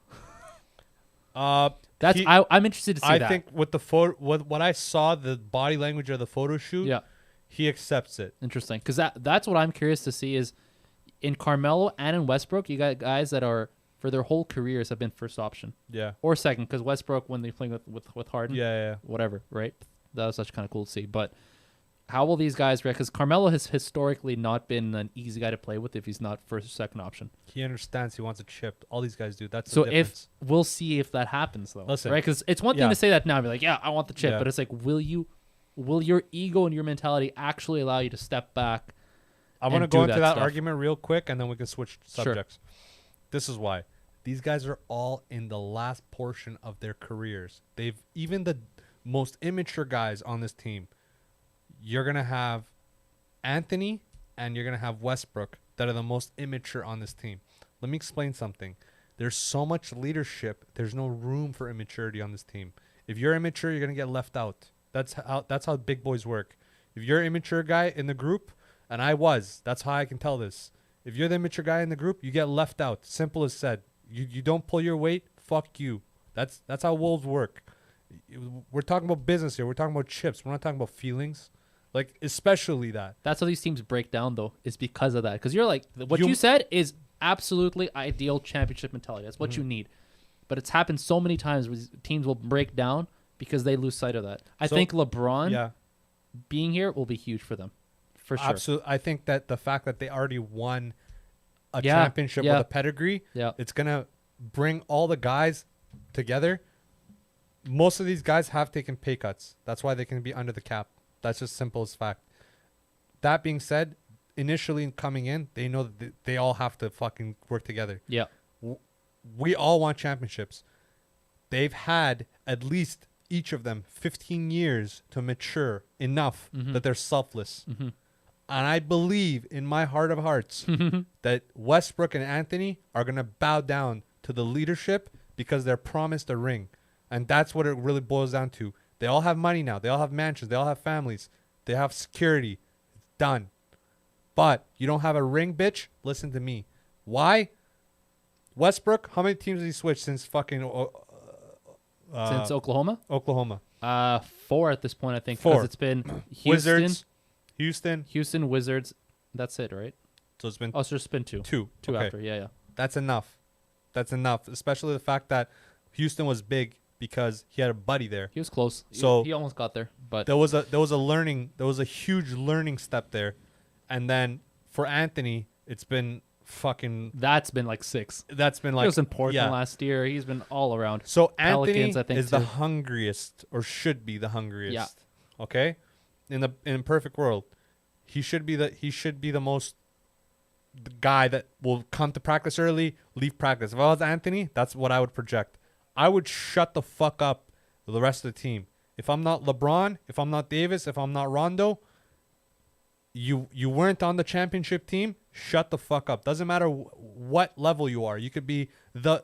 He- I'm interested to see I that. think with the photo, with what I saw, the body language of the photo shoot, Yeah. he accepts it. Interesting, because that's what I'm curious to see is in Carmelo and in Westbrook, you got guys that are for their whole careers have been first option Yeah, or second. Because Westbrook, when they're playing with Harden, yeah. whatever, right? That was such kind of cool to see. But how will these guys react? Because Carmelo has historically not been an easy guy to play with if he's not first or second option. He understands. He wants a chip. All these guys do. That's So the difference. if we'll see if that happens though, Listen, right? Because it's one thing yeah. to say that now, and be like, yeah, I want the chip, Yeah. but it's like, will your ego and your mentality actually allow you to step back? I want to and go do into that that stuff. argument real quick, and then we can switch Sure. subjects. This is why these guys are all in the last portion of their careers. They've even the most immature guys on this team. You're gonna have Anthony and you're gonna have Westbrook that are the most immature on this team. Let me explain something. There's so much leadership. There's no room for immaturity on this team. If you're immature, you're gonna get left out. That's how big boys work. If you're an immature guy in the group, and that's how I can tell this. If you're the immature guy in the group, you get left out. Simple as said. You don't pull your weight, fuck you. That's how wolves work. We're talking about business here. We're talking about chips. We're not talking about feelings. Like, especially that. That's how these teams break down, though, is because of that. Because you're like, what You- you said is absolutely ideal championship mentality. That's what you need. But it's happened so many times where teams will break down because they lose sight of that. I So- think LeBron Yeah. being here will be huge for them, for sure. Absolutely. I think that the fact that they already won a Yeah, championship yeah. with a pedigree, Yeah. it's going to bring all the guys together. Most of these guys have taken pay cuts. That's why they can be under the cap. That's just simple as fact. That being said, initially coming in, they know that they all have to fucking work together. Yeah. We all want championships. They've had at least each of them 15 years to mature enough that they're selfless. And I believe in my heart of hearts that Westbrook and Anthony are going to bow down to the leadership because they're promised a ring. And that's what it really boils down to. They all have money now. They all have mansions. They all have families. They have security. It's done. But you don't have a ring, bitch? Listen to me. Why? Westbrook, how many teams has he switched since fucking Since Oklahoma? Oklahoma? 4 at this point, I think. 4. Because it's been Houston, Wizards, Houston. Wizards. That's it, right? So it's been Oh, so there's been 2. 2. 2 Okay. after, yeah. That's enough. That's enough. Especially the fact that Houston was big because he had a buddy there. He was close. So- he almost got there, but There was a huge learning step there. And then for Anthony, it's been fucking that's been like 6. that's been like He was in Portland yeah. last year. He's been all around. So Anthony Pelicans, I think, is the too. hungriest, or should be the hungriest. Yeah. Okay, in a perfect world, he should be the most the guy that will come to practice early, leave practice. If I was Anthony, that's what I would project. I would shut the fuck up the rest of the team. If I'm not LeBron, if I'm not Davis, if I'm not Rondo, you weren't on the championship team. Shut the fuck up. Doesn't matter what level you are. You could be the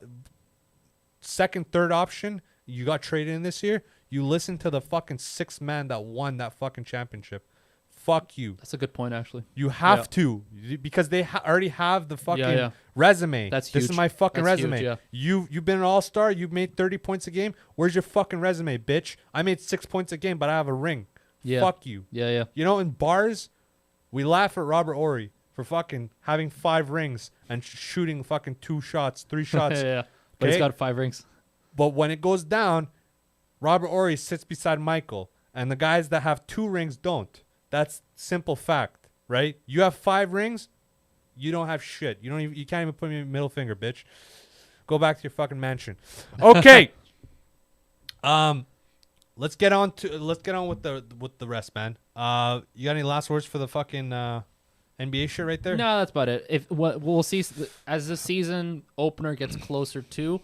second, third option. You got traded in this year. You listen to the fucking 6th man that won that fucking championship. Fuck you. That's a good point, actually. You have Yeah. to because they already have the fucking Yeah. resume. That's This is huge. my fucking That's huge, resume. yeah. You've been an all-star. You've made 30 points a game. Where's your fucking resume, bitch? I made 6 points a game, but I have a ring. Yeah. Fuck you. Yeah. You know, in bars, we laugh at Robert Ory for fucking having 5 rings and shooting fucking 2 shots, 3 shots. yeah. But he's Okay? got 5 rings. But when it goes down, Robert Ory sits beside Michael, and the guys that have 2 rings don't. That's simple fact, right? You have 5 rings, you don't have shit. You can't even put me a middle finger, bitch. Go back to your fucking mansion. Okay. Let's get on with the rest, man. You got any last words for the fucking NBA shit right there? No, that's about it. If what we'll see as the season opener gets closer to,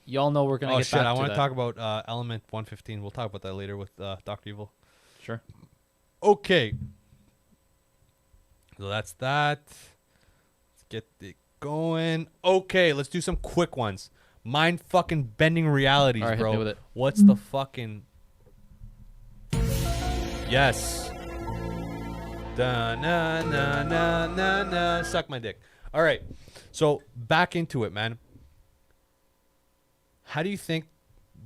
y'all know we're gonna Oh get shit! back I to want that. to talk about Element 115. We'll talk about that later with Dr. Evil. Sure. Okay. So that's that. Let's get it going. Okay, let's do some quick ones. Mind fucking bending realities, All right, hit bro. me with it. What's the fucking? Yes. Da na na na na na. Suck my dick. All right. So back into it, man. How do you think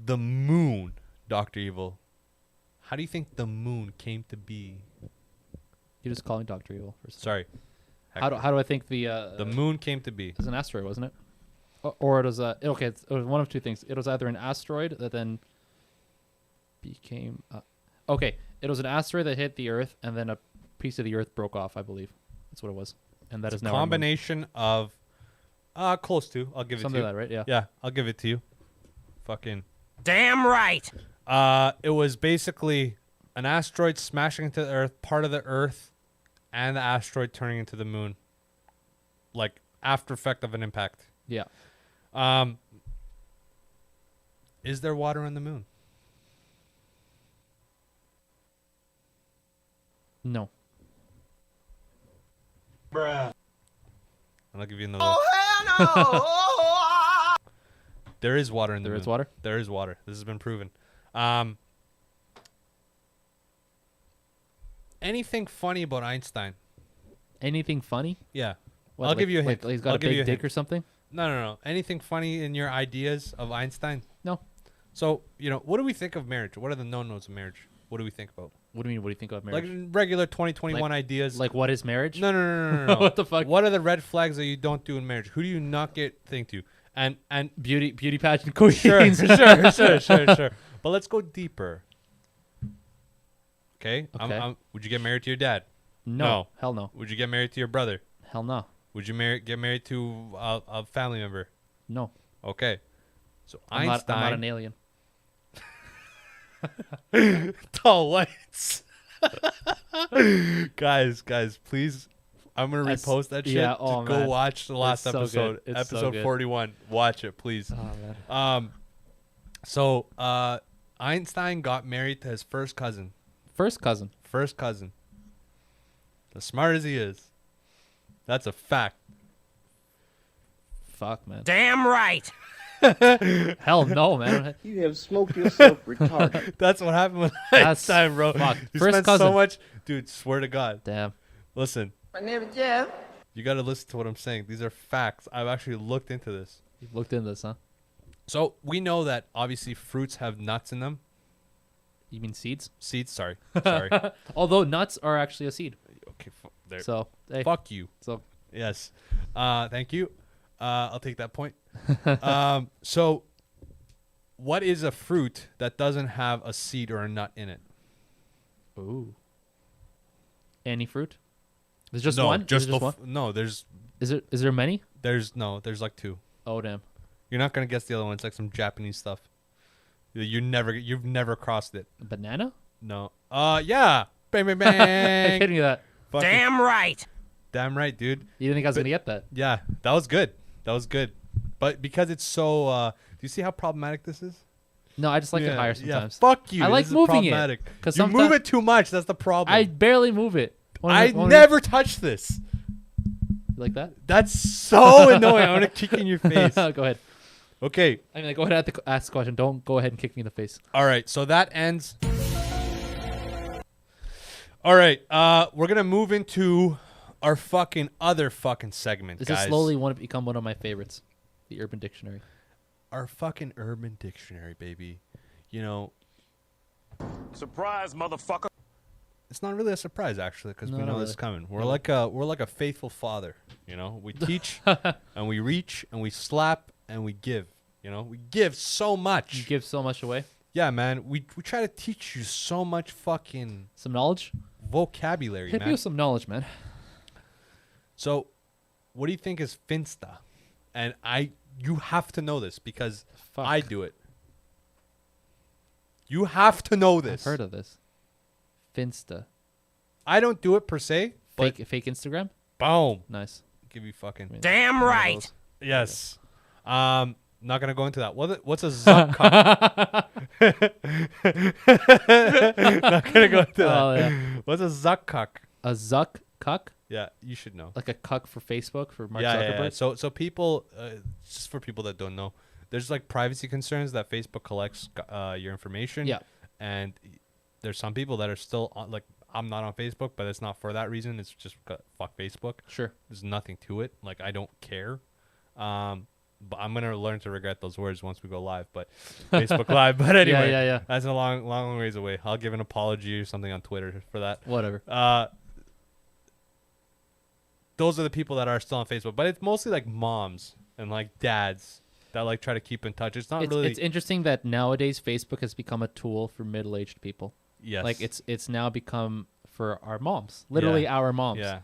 the moon, Dr. Evil? How do you think the moon came to be? You're just calling Dr. Evil. Sorry. How do I think the moon came to be? It was an asteroid, wasn't it? Or it was okay. It was one of 2 things. It was either an asteroid that then became okay. It was an asteroid that hit the Earth, and then a piece of the Earth broke off. I believe that's what it was, and that is It's a now our moon. combination of close to. I'll give it Something to you. like that, right? Yeah. Yeah, I'll give it to you. Fucking. Damn right. It was basically an asteroid smashing into the Earth, part of the Earth, and the asteroid turning into the moon. Like after effect of an impact. Yeah. Is there water on the moon? No. Bruh. I'll give you another. Oh, hell no. There is water in the There moon. is water? There is water. This has been proven. Anything funny about Einstein? Anything funny? Yeah. What, I'll give you a hint. Like he's got I'll a give you big a dick hint. or something? No. Anything funny in your ideas of Einstein? No. So, what do we think of marriage? What are the no-nos of marriage? What do we think about? What do you mean? What do you think about marriage? Like regular 2021 ideas. Like what is marriage? No. What the fuck? What are the red flags that you don't do in marriage? Who do you not get think to? And Beauty pageant sure, queens. sure. But let's go deeper. Okay? Okay. Would you get married to your dad? No. Hell no. Would you get married to your brother? Hell no. Would you get married to a family member? No. Okay. So I'm not Einstein. an alien. Tall whites. guys, please. I'm gonna That's- repost that shit. yeah, Just oh, go man. watch the last It's so episode. good. It's so Episode good. 41. Watch it, please. Oh man. So Einstein got married to his first cousin. First cousin. As smart as he is. That's a fact. Fuck man. Damn right. Hell no, man. You have smoked yourself retarded. That's what happened with That's Einstein, bro. fuck. You First spent so cousin. much. Dude, swear to God. Damn. Listen, My name is Jeff. you got to listen to what I'm saying. These are facts. I've actually looked into this. You've looked into this, huh? So we know that obviously fruits have nuts in them. You mean seeds? Seeds, sorry. Although nuts are actually a seed. Okay, there. So hey. Fuck you. So Yes. Thank you. I'll take that point. So what is a fruit that doesn't have a seed or a nut in it? ooh. Any fruit? There's just no, one? Just Is there the just one? no, Is there many? there's like 2. Oh damn. You're not gonna guess the other one. It's like some Japanese stuff. You've never crossed it. A banana? No. Yeah. Bang bang I'm bang. kidding you that. Fucking- Damn right. damn right, dude. You didn't think I was gonna get that? Yeah, that was good. But because it's so, do you see how problematic this is? No, I just like it Yeah, higher sometimes. Yeah, fuck you. I like This is moving it, problematic. 'cause You move sometime- it too much. That's the problem. I barely move it. I never touch this. like that. That's so annoying. I want to kick you in your face. Go ahead. Okay. I mean, go ahead and ask the question. Don't go ahead and kick me in the face. All right. So that ends. All right. We're gonna move into our fucking other fucking segment, This guys. is slowly become one of my favorites. The Urban Dictionary. Our fucking Urban Dictionary, baby. You know, Surprise, motherfucker. it's not really a surprise actually, because No, we know not this is really. coming. We're like a faithful father. You know, we teach and we reach and we slap and we give. We give so much. You give so much away. Yeah, man. We try to teach you so much fucking Some knowledge. vocabulary, Hit me man. with some knowledge, man. So, what do you think is Finsta? And you have to know this because Fuck. I do it. You have to know I've this. heard of this. Finsta. I don't do it per se, but Fake Instagram. boom, Nice. give you fucking Damn One of right. those. yes. Not gonna go into that. What's a zuck cuck? Not gonna go into that. Oh, yeah. What's a zuck cuck? A Zuck cuck, Yeah, you should know. like a cuck for Facebook for Mark Yeah. Zuckerberg. So people, just for people that don't know, there's like privacy concerns that Facebook collects your information. Yeah. And there's some people that are still on, like, I'm not on Facebook, but it's not for that reason. It's just fuck Facebook. Sure. There's nothing to it. Like, I don't care. But I'm gonna learn to regret those words once we go live. But Facebook Live. But anyway, yeah. that's a long ways away. I'll give an apology or something on Twitter for that. Whatever. Those are the people that are still on Facebook, but it's mostly like moms and like dads that like try to keep in touch. It's not really. It's interesting that nowadays Facebook has become a tool for middle-aged people. Yes. Like it's now become for our moms, literally Yeah. our moms. Yeah.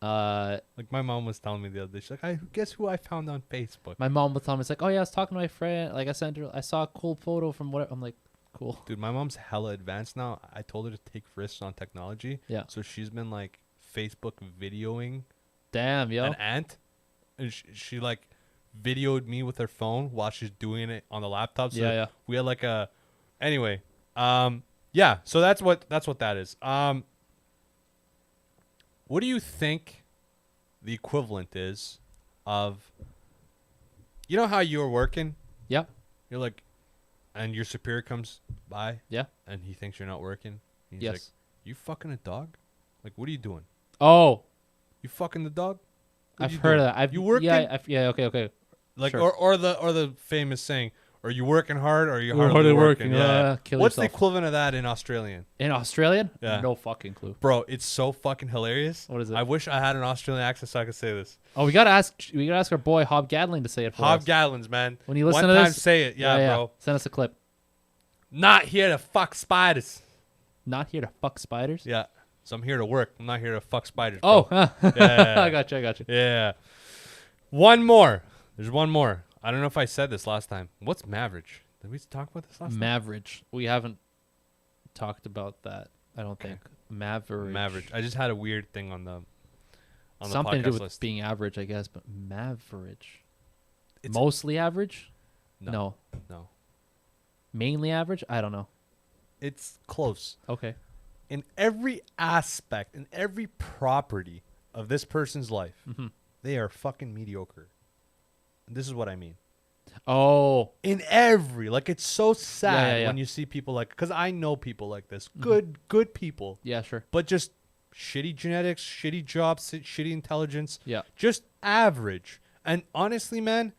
Uh, Like my mom was telling me the other day. She's like, guess who I found on Facebook? my mom would tell me, it's like, oh yeah, I was talking to my friend. Like I saw a cool photo from what I'm like, cool. Dude, my mom's hella advanced now. I told her to take risks on technology. Yeah. So she's been like Facebook videoing Damn, yo. an aunt, and she like videoed me with her phone while she's doing it on the laptop. So Yeah. we had like a. Anyway, yeah. So that's what that is. What do you think the equivalent is of? You know how you're working? Yep. You're like, and your superior comes by. Yeah. And he thinks you're not working. He's Yes. like, "You fucking a dog? Like, what are you doing? Oh, You fucking the dog?" What I've you heard doing? of that. You working? Yeah. Okay. Like, Sure. or the famous saying, "Are you working hard or are you You're hardly hardly working?" working, Yeah. kill What's the yourself. equivalent of that in Australian? In Australian? Yeah. No fucking clue. Bro, it's so fucking hilarious. What is it? I wish I had an Australian accent so I could say this. Oh, we gotta ask our boy Hob Gadling to say it for Hob us. Gallons, man. When you listen One to time this, say it. Yeah, bro. Send us a clip. Not here to fuck spiders. Not here to fuck spiders. Yeah. So I'm here to work. I'm not here to fuck spiders. Oh, bro. Yeah. I got you. Yeah. One more. There's one more. I don't know if I said this last time. What's Maverage? Did we talk about this last time? Maverage. We haven't talked about that. I don't think. Maverage. Maverage. I just had a weird thing on the Something to podcast do with list. being average, I guess. But Maverage. It's- Mostly average? No. Mainly average? I don't know. It's close. Okay. In every aspect, in every property of this person's life, Mm-hmm. they are fucking mediocre. And this is what I mean. Oh. In every, like, it's so sad yeah. when you see people like, because I know people like this, good people, Yeah, sure. but just shitty genetics, shitty jobs, shitty intelligence, Yeah. just average. And honestly, man,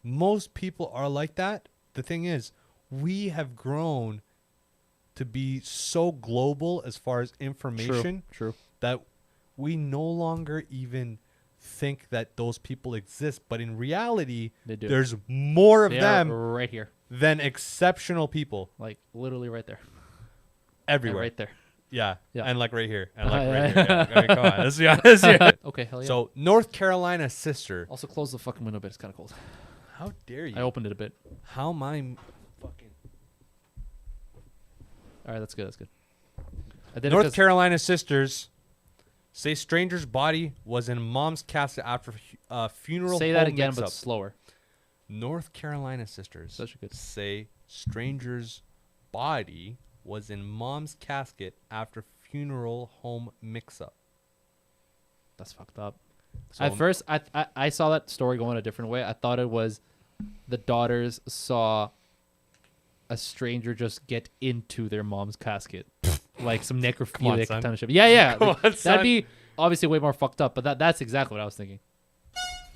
most people are like that. The thing is, we have grown to be so global as far as information True. that we no longer even think that those people exist. But in reality, They do. there's more of They them are right here. than exceptional people Like, literally right there. And everywhere. right there. Yeah. Yeah. And like right here. And like Yeah. right here. Yeah. I mean, come on. Let's be honest here. Okay, hell yeah. So, North Carolina sister. also close the fucking window a bit. It's kind of cold. How dare you? I opened it a bit. How am I fucking. All right, that's good. I did it North 'cause- Carolina sisters say stranger's body was in mom's casket after funeral. Say that home again, but mix-up. slower. North Carolina sisters Such a good- say stranger's body was in mom's casket after funeral home mix-up. That's fucked up. So At first, I saw that story going a different way. I thought it was the daughters saw a stranger just get into their mom's casket, like some necrophilic son. kind of shit. Yeah. Come like, on, son. that'd be obviously way more fucked up. But that's exactly what I was thinking.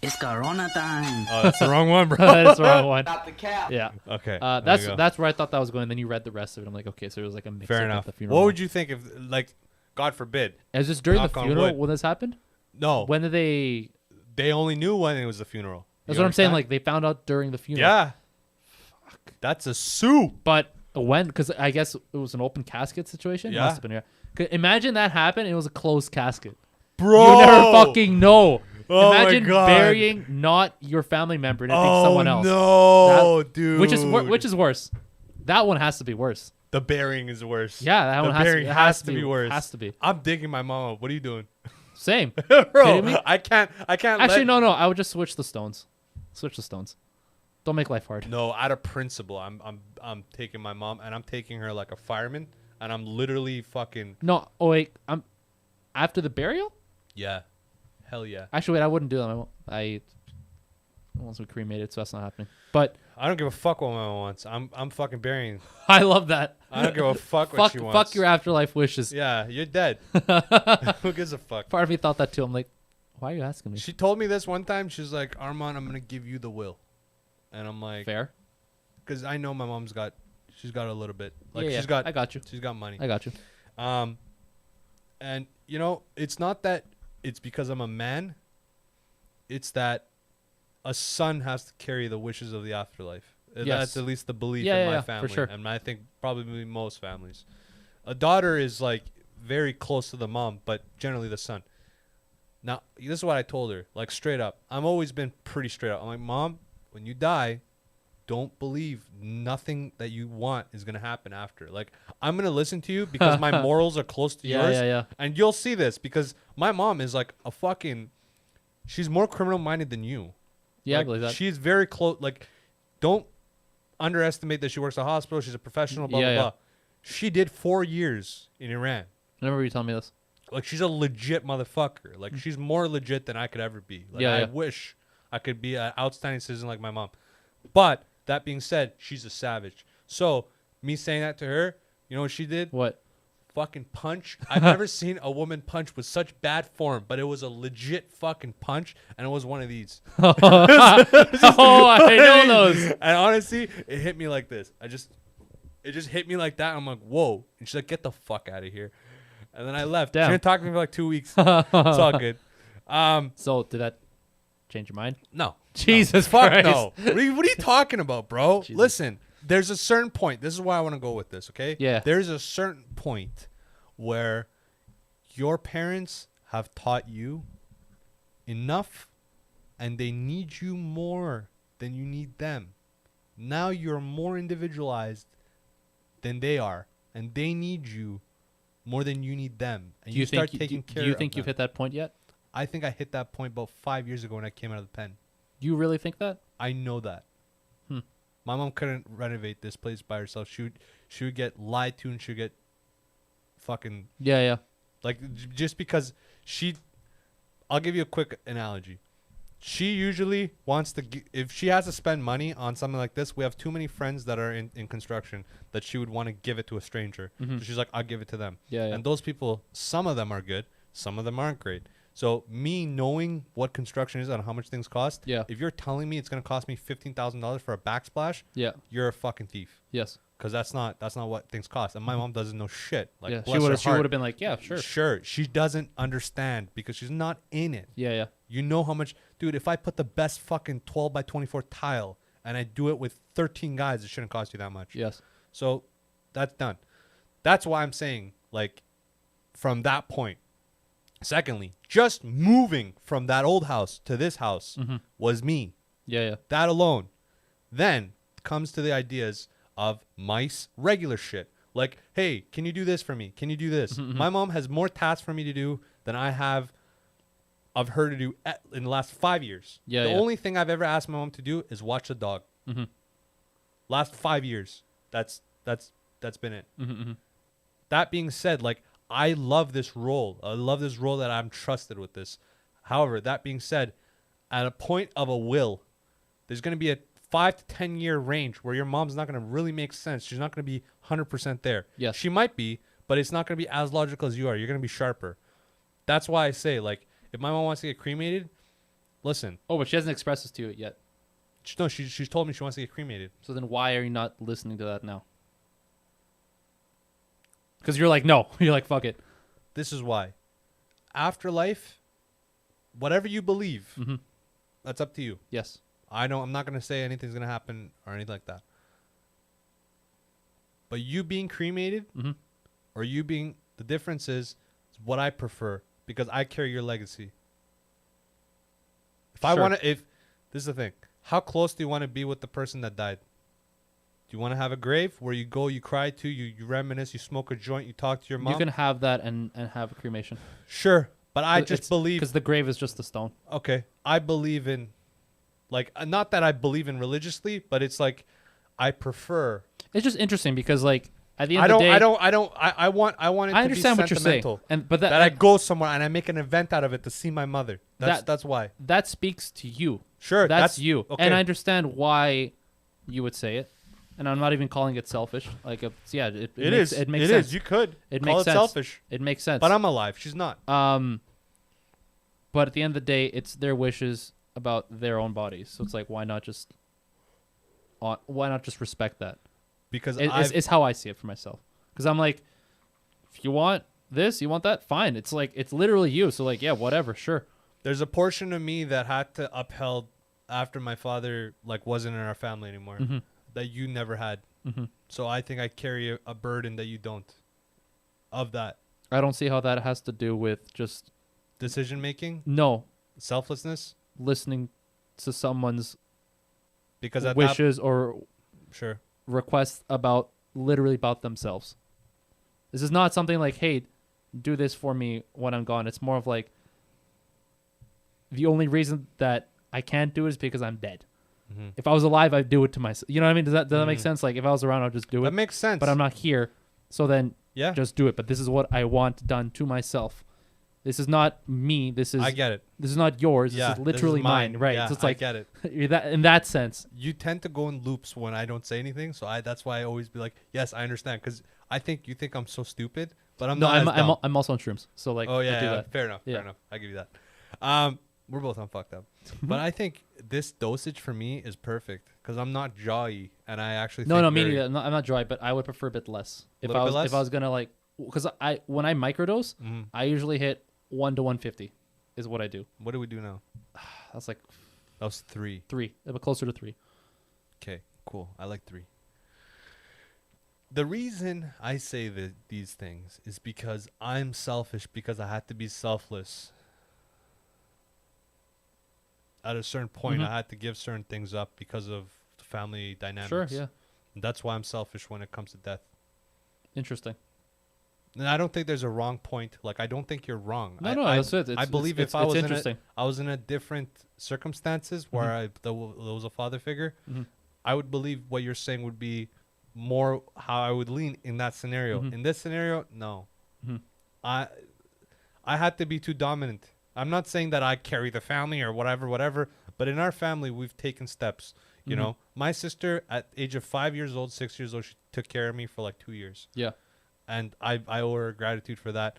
It's Corona time. Oh, that's the wrong one, bro. That's the wrong one. Stop the cap. Yeah. Okay. That's where I thought that was going. Then you read the rest of it. I'm like, okay, so it was like a mix. fair up enough. At the funeral. What would you think if, like, God forbid? Is this during the knock on funeral wood. when this happened? No, When did they? they only knew when it was the funeral. That's You what I'm saying. understand? Like they found out during the funeral. yeah, That's a soup. But when, because I guess it was an open casket situation. Yeah. Must have been, yeah. 'Cause imagine that happened. It was a closed casket. Bro. You never fucking know. Oh my Imagine God. burying not your family member and it being Oh someone else. no, dude. Which is worse? That one has to be worse. the burying is worse. Yeah, that the one has burying to, it has to be worse. Has to be. I'm digging my mom up. What are you doing? Same. Bro, Kidding me? I can't Actually, let, no. I would just switch the stones. Switch the stones. Don't make life hard. No, out of principle, I'm taking my mom and I'm taking her like a fireman and I'm literally fucking No. Oh wait. I'm after the burial. yeah. Hell yeah. Actually, wait. I wouldn't do that. I once we cremated, so that's not happening. But I don't give a fuck what my mom wants. I'm fucking burying. I love that. I don't give a fuck what she wants. Fuck your afterlife wishes. Yeah, you're dead. Who gives a fuck? Part of me thought that too. I'm like, why are you asking me? She told me this one time. She's like, Armand, I'm gonna give you the will, and I'm like, Fair. because I know my mom's got, she's got a little bit, like Yeah, she's got, I got you. she's got money. I got you. And you know, it's not that it's because I'm a man. It's that a son has to carry the wishes of the afterlife. Yes. That's at least the belief Yeah, in yeah, my yeah, for family, sure. and I think probably most families. A daughter is like very close to the mom, but generally the son. Now, this is what I told her, like straight up. I've always been pretty straight up. I'm like, Mom, when you die, don't believe nothing that you want is gonna happen after. Like, I'm gonna listen to you because my morals are close to Yeah, yours. yeah, yeah. And you'll see this because my mom is like a fucking. She's more criminal minded than you. Yeah, I Like, believe that. She's very close. Like, don't underestimate that she works at a hospital. She's a professional. Blah Yeah, blah yeah. blah. She did 4 years in Iran. I remember you telling me this. Like, she's a legit motherfucker. Like, she's more legit than I could ever be. Like, Yeah, I yeah. wish I could be an outstanding citizen like my mom. But that being said, she's a savage. So me saying that to her, you know what she did? What? Fucking punch. I've never seen a woman punch with such bad form, but it was a legit fucking punch, and it was one of these. Oh, I know those. And honestly, it hit me like this. It just hit me like that. I'm like, whoa. And she's like, get the fuck out of here. And then I left. Damn. She didn't talk to me for like 2 weeks. It's all good. So did that change your mind? No. Jesus Fuck Christ. no. What are you talking about, bro? Listen, there's a certain point. This is why I want to go with this, okay? Yeah. There's a certain point where your parents have taught you enough and they need you more than you need them. Now you're more individualized than they are, and they need you more than you need them. And Do you start think taking care do you of think you've them. hit that point yet? I think I hit that point about 5 years ago when I came out of the pen. You really think that? I know that. My mom couldn't renovate this place by herself. She would get lied to and she would get fucking Yeah, yeah. like just because I'll give you a quick analogy. She usually wants to if she has to spend money on something like this, we have too many friends that are in construction that she would want to give it to a stranger. So she's like, I'll give it to them. Yeah, yeah. And those people, some of them are good, some of them aren't great. So me knowing what construction is and how much things cost, Yeah. if you're telling me it's gonna cost me $15,000 for a backsplash, Yeah. you're a fucking thief. Yes. Because that's not what things cost. And my mom doesn't know shit. Like, Yeah. bless her She heart. would have been like, yeah, sure. Sure. She doesn't understand because she's not in it. Yeah, yeah. You know how much, dude, if I put the best fucking 12 by 24 tile and I do it with 13 guys, it shouldn't cost you that much. Yes. So that's done. That's why I'm saying, like, from that point. Secondly, just moving from that old house to this house was me. Yeah, yeah. That alone. Then comes to the ideas of mice regular shit. Like, hey, can you do this for me? Can you do this? My mom has more tasks for me to do than I have of her to do in the last 5 years. Yeah, the yeah. only thing I've ever asked my mom to do is watch the dog. Last 5 years. That's been it. That being said, like, I love this role. I love this role that I'm trusted with this. However, that being said, at a point of a will, there's going to be a 5 to 10 year range where your mom's not going to really make sense. She's not going to be 100% there. Yes. She might be, but it's not going to be as logical as you are. You're going to be sharper. That's why I say, like, if my mom wants to get cremated, listen. Oh, but she hasn't expressed this to you yet. No, she's told me she wants to get cremated. So then why are you not listening to that now? Because you're like, no. You're like, fuck it. This is why. Afterlife, whatever you believe, that's up to you. Yes. I'm not going to say anything's going to happen or anything like that. But you being cremated, Mhm. or you being, the difference is what I prefer because I carry your legacy. If I Sure. want to, if this is the thing, how close do you want to be with the person that died? Do you want to have a grave where you go, you cry to, you reminisce, you smoke a joint, you talk to your mom? You can have that and have a cremation. Sure, but I just believe. because the grave is just a stone. Okay, I believe in, like, not that I believe in religiously, but it's like, I prefer. It's just interesting because like at the end I of don't. the day, I want it I to understand be what you're saying, sentimental. but that I go somewhere and I make an event out of it to see my mother. That's why. that speaks to you. Sure, That's you, okay. and I understand why you would say it. And I'm not even calling it selfish. Like, it It makes, is. It makes It sense. is. You could It call makes it sense. selfish, It makes sense. but I'm alive. She's not. But at the end of the day, it's their wishes about their own bodies. So it's like, why not just respect that? Because It's how I see it for myself. Because I'm like, if you want this, you want that, fine. It's like, it's literally you. So like, yeah, whatever, sure. there's a portion of me that had to upheld after my father like wasn't in our family anymore Mm-hmm. that you never had. So I think I carry a burden that you don't. Of that I don't see how that has to do with just decision making, no selflessness, listening to someone's because at wishes or sure. requests about literally about themselves. This is not something like, hey, do this for me when I'm gone. It's more of like, the only reason that I can't do it is because I'm dead. Mm-hmm. If I was alive, I'd do it to myself. You know what I mean? Does that make sense? Like, if I was around, I'd just do it. That makes sense. But I'm not here, so then Yeah, just do it. But this is what I want done to myself. This is not me. This is I get it. This is not yours. Yeah, This is literally mine. Right? Yeah, so it's I like get it. you're that in that sense. You tend to go in loops when I don't say anything, so that's why I always be like, yes, I understand, because I think you think I'm so stupid, but I'm No, not. as dumb. I'm also on shrooms. So like, Oh I yeah, do yeah. that. Fair enough. Yeah. Fair enough. I give you that. We're both on fucked up, but I think this dosage for me is perfect because I'm not jawy, and I actually No, think no, me very- neither. I'm not dry, but I would prefer a bit less. If Little I bit was less? if I was gonna like, because when I microdose, I usually hit 1 to 150 is what I do. What do we do now? That's like That was 3. 3, but closer to 3. Okay, cool. I like 3. The reason I say these things is because I'm selfish because I had to be selfless. At a certain point, Mhm. I had to give certain things up because of family dynamics. Sure, yeah, That's why I'm selfish when it comes to death. interesting. And I don't think there's a wrong point. Like, I don't think you're wrong. No, I that's it. I believe if I it's was interesting. I was in a different circumstances where there was a father figure, Mhm. I would believe what you're saying would be more how I would lean in that scenario. Mhm. In this scenario, no. Mhm. I had to be too dominant. I'm not saying that I carry the family or whatever, but in our family we've taken steps. You Mhm. know, my sister at age of 5 years old, 6 years old, she took care of me for like 2 years. Yeah, And I owe her gratitude for that.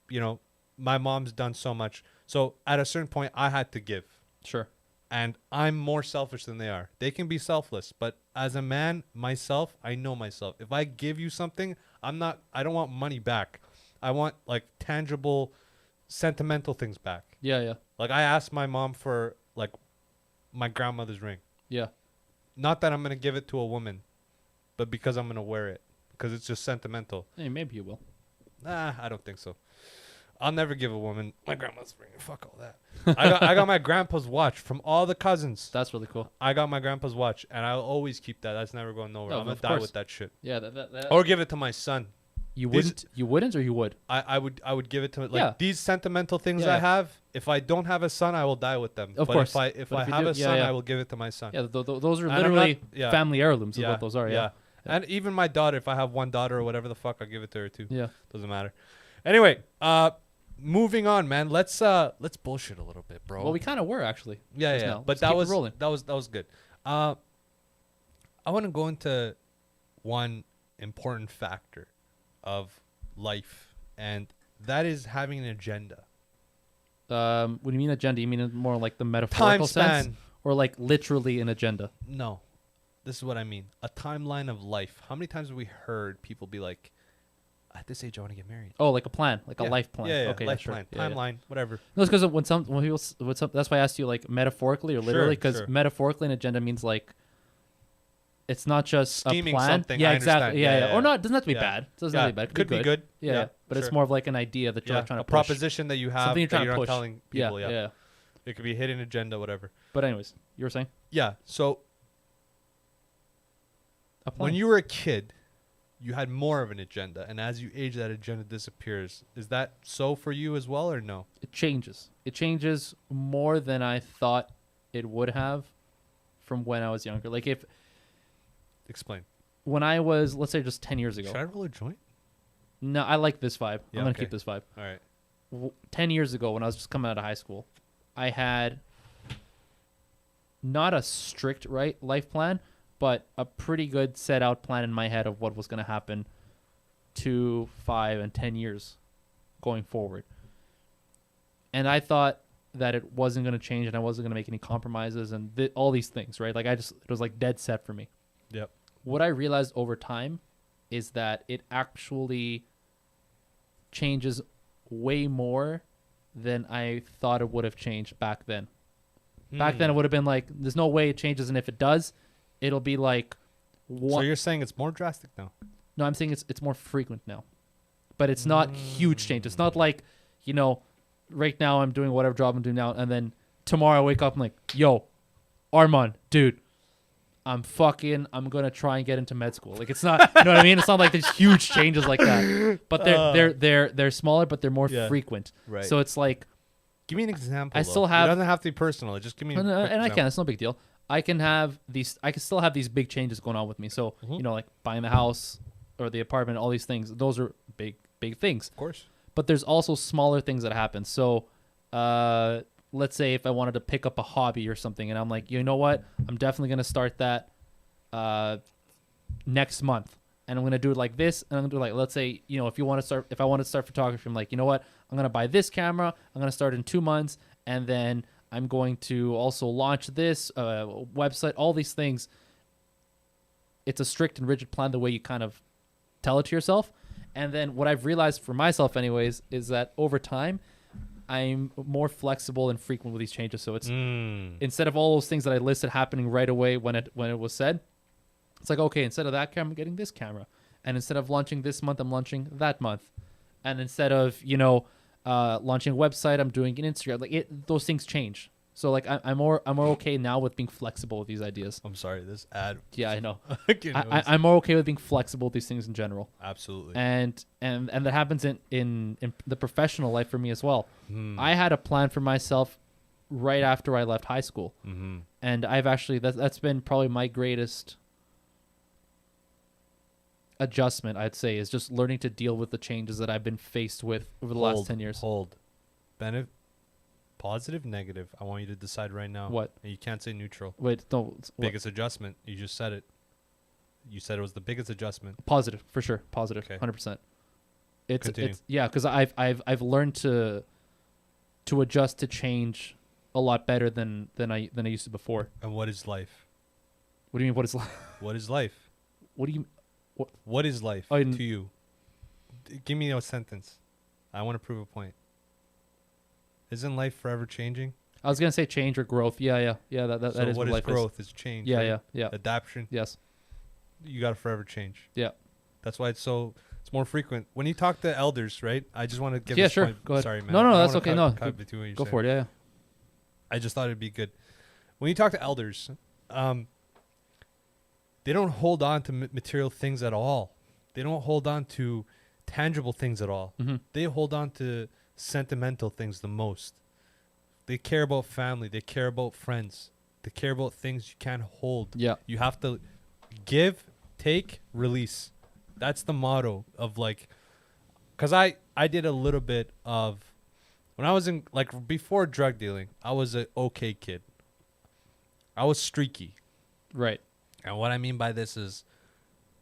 You know, my mom's done so much. So at a certain point I had to give. sure. And I'm more selfish than they are. They can be selfless, but as a man, myself, I know myself. If I give you something, I don't want money back. I want like tangible, sentimental things back. Yeah, yeah, Like I asked my mom for like my grandmother's ring. yeah. Not that I'm going to give it to a woman, but because I'm going to wear it because it's just sentimental. Hey, maybe you will. Nah, I don't think so. I'll never give a woman my grandma's ring. Fuck all that. I got my grandpa's watch from all the cousins. That's really cool. I got my grandpa's watch, and I'll always keep that. That's never going nowhere. Oh, I'm gonna of die course. with that shit, Yeah, that or give it to my son. you these- wouldn't, or you would. I would give it to like Yeah. these sentimental things Yeah. I have. If I don't have a son, I will die with them. Of but course. if But I if you have do- a yeah, son, yeah. I will give it to my son. Yeah, those are And I'm literally not- yeah. family heirlooms. Is what those are. Yeah, And even my daughter, if I have one daughter or whatever the fuck, I'll give it to her too. yeah. Doesn't matter. Anyway, moving on, man. Let's bullshit a little bit, bro. Well, we kind of were actually. Yeah, just yeah. now. But Let's that keep it was rolling. that was good. I want to go into one important factor of life, and that is having an agenda. When you mean agenda, you mean in more like the Time metaphorical sense, span. or like literally an agenda? No, this is what I mean. A timeline of life. How many times have we heard people be like, "At this age, I want to get married." Oh, like a plan, like Yeah. a life plan. Yeah, Okay, life sure. plan, Yeah, yeah. timeline, whatever. No, it's because when people, that's why I asked you like metaphorically or literally, because sure. metaphorically an agenda means like it's not just Scheming a plan. something, Yeah, I exactly. understand. Yeah, Yeah, yeah. yeah. Or not. Doesn't have to be Yeah. bad. It doesn't Yeah, have to be bad. It could be good. Yeah, Yeah, but it's sure. more of like an idea that you're Yeah, trying to a push. proposition that you have Something you're that trying you're to not push. telling people. yeah, Yeah, yeah. it could be a hidden agenda, whatever. But anyways, you were saying Yeah. So a plan. when you were a kid, you had more of an agenda, and as you age, that agenda disappears. Is that so for you as well, or no? It changes. It changes more than I thought it would have from when I was younger. Like if Explain. when I was, let's say, just 10 years ago. Should I roll a joint? No, I like this vibe. Yeah, I'm gonna okay. keep this vibe. All right. 10 years ago when I was just coming out of high school, I had not a strict life plan, but a pretty good set out plan in my head of what was going to happen 2, 5, and 10 years going forward. And I thought that it wasn't going to change and I wasn't going to make any compromises and all these things, right? Like it was like dead set for me. Yep. What I realized over time is that it actually changes way more than I thought it would have changed back then. Back then, it would have been like, there's no way it changes, and if it does, it'll be like, So you're saying it's more drastic now? no, I'm saying it's more frequent now, but it's not huge change. It's not like, right now I'm doing whatever job I'm doing now, and then tomorrow I wake up and like, yo, Armand, dude, I'm gonna try and get into med school. Like it's not, you know what I mean? It's not like there's huge changes like that, but they're smaller, but they're more Yeah. frequent. Right. So it's like, Give me an example. I though. still have- It doesn't have to be personal. Just give me. and, A quick and I example. can. It's no big deal. I can still have these big changes going on with me. So like buying the house or the apartment, all these things. Those are big things. Of course. But there's also smaller things that happen. So, let's say if I wanted to pick up a hobby or something, and I'm like, you know what, I'm definitely gonna start that next month, and I'm gonna do it like this, and I'm gonna do like, let's say, if I want to start photography, I'm like, you know what, I'm gonna buy this camera, I'm gonna start in 2 months, and then I'm going to also launch this website, all these things. It's a strict and rigid plan the way you kind of tell it to yourself. And then what I've realized for myself anyways is that over time I'm more flexible and frequent with these changes. So it's instead of all those things that I listed happening right away when it was said, it's like, okay, instead of that camera, I'm getting this camera. And instead of launching this month, I'm launching that month. And instead of, launching a website, I'm doing an Instagram. Like those things change. So like I'm more okay now with being flexible with these ideas. I'm sorry. This ad. Yeah, I know. You know, I'm more okay with being flexible with these things in general. absolutely. And that happens in the professional life for me as well. I had a plan for myself right after I left high school, and I've actually that's been probably my greatest adjustment, I'd say, is just learning to deal with the changes that I've been faced with over the last 10 years. Hold. Positive, negative. I want you to decide right now. What? And you can't say neutral. Wait, no, what? Biggest adjustment. You just said it. You said it was the biggest adjustment. Positive for sure. Positive, Okay. 100%. Continue. It's yeah, because I've learned to adjust to change a lot better than I used to before. And what is life? What do you mean? What is life? What is life? What do you? What is life Oh, to you? Give me a sentence. I want to prove a point. Isn't life forever changing? I was gonna say change or growth. Yeah. That So is what is life growth? Is change. Yeah, right? yeah. Adaptation. Yes. You got to forever change. Yeah. That's why it's more frequent. When you talk to elders, right? I just want to give Yeah, this sure. point. Go ahead. Sorry, man. No, I don't that's wanna okay. cut- No, cut between what you're Go saying. for it. Yeah. I just thought it'd be good. When you talk to elders, they don't hold on to material things at all. They don't hold on to tangible things at all. Mhm. They hold on to sentimental things the most. They care about family. They care about friends. They care about things you can't hold. Yeah. You have to give, take, release. That's the motto of like, because I did a little bit of, when I was in, like, before drug dealing, I was an okay kid. I was streaky. Right. And what I mean by this is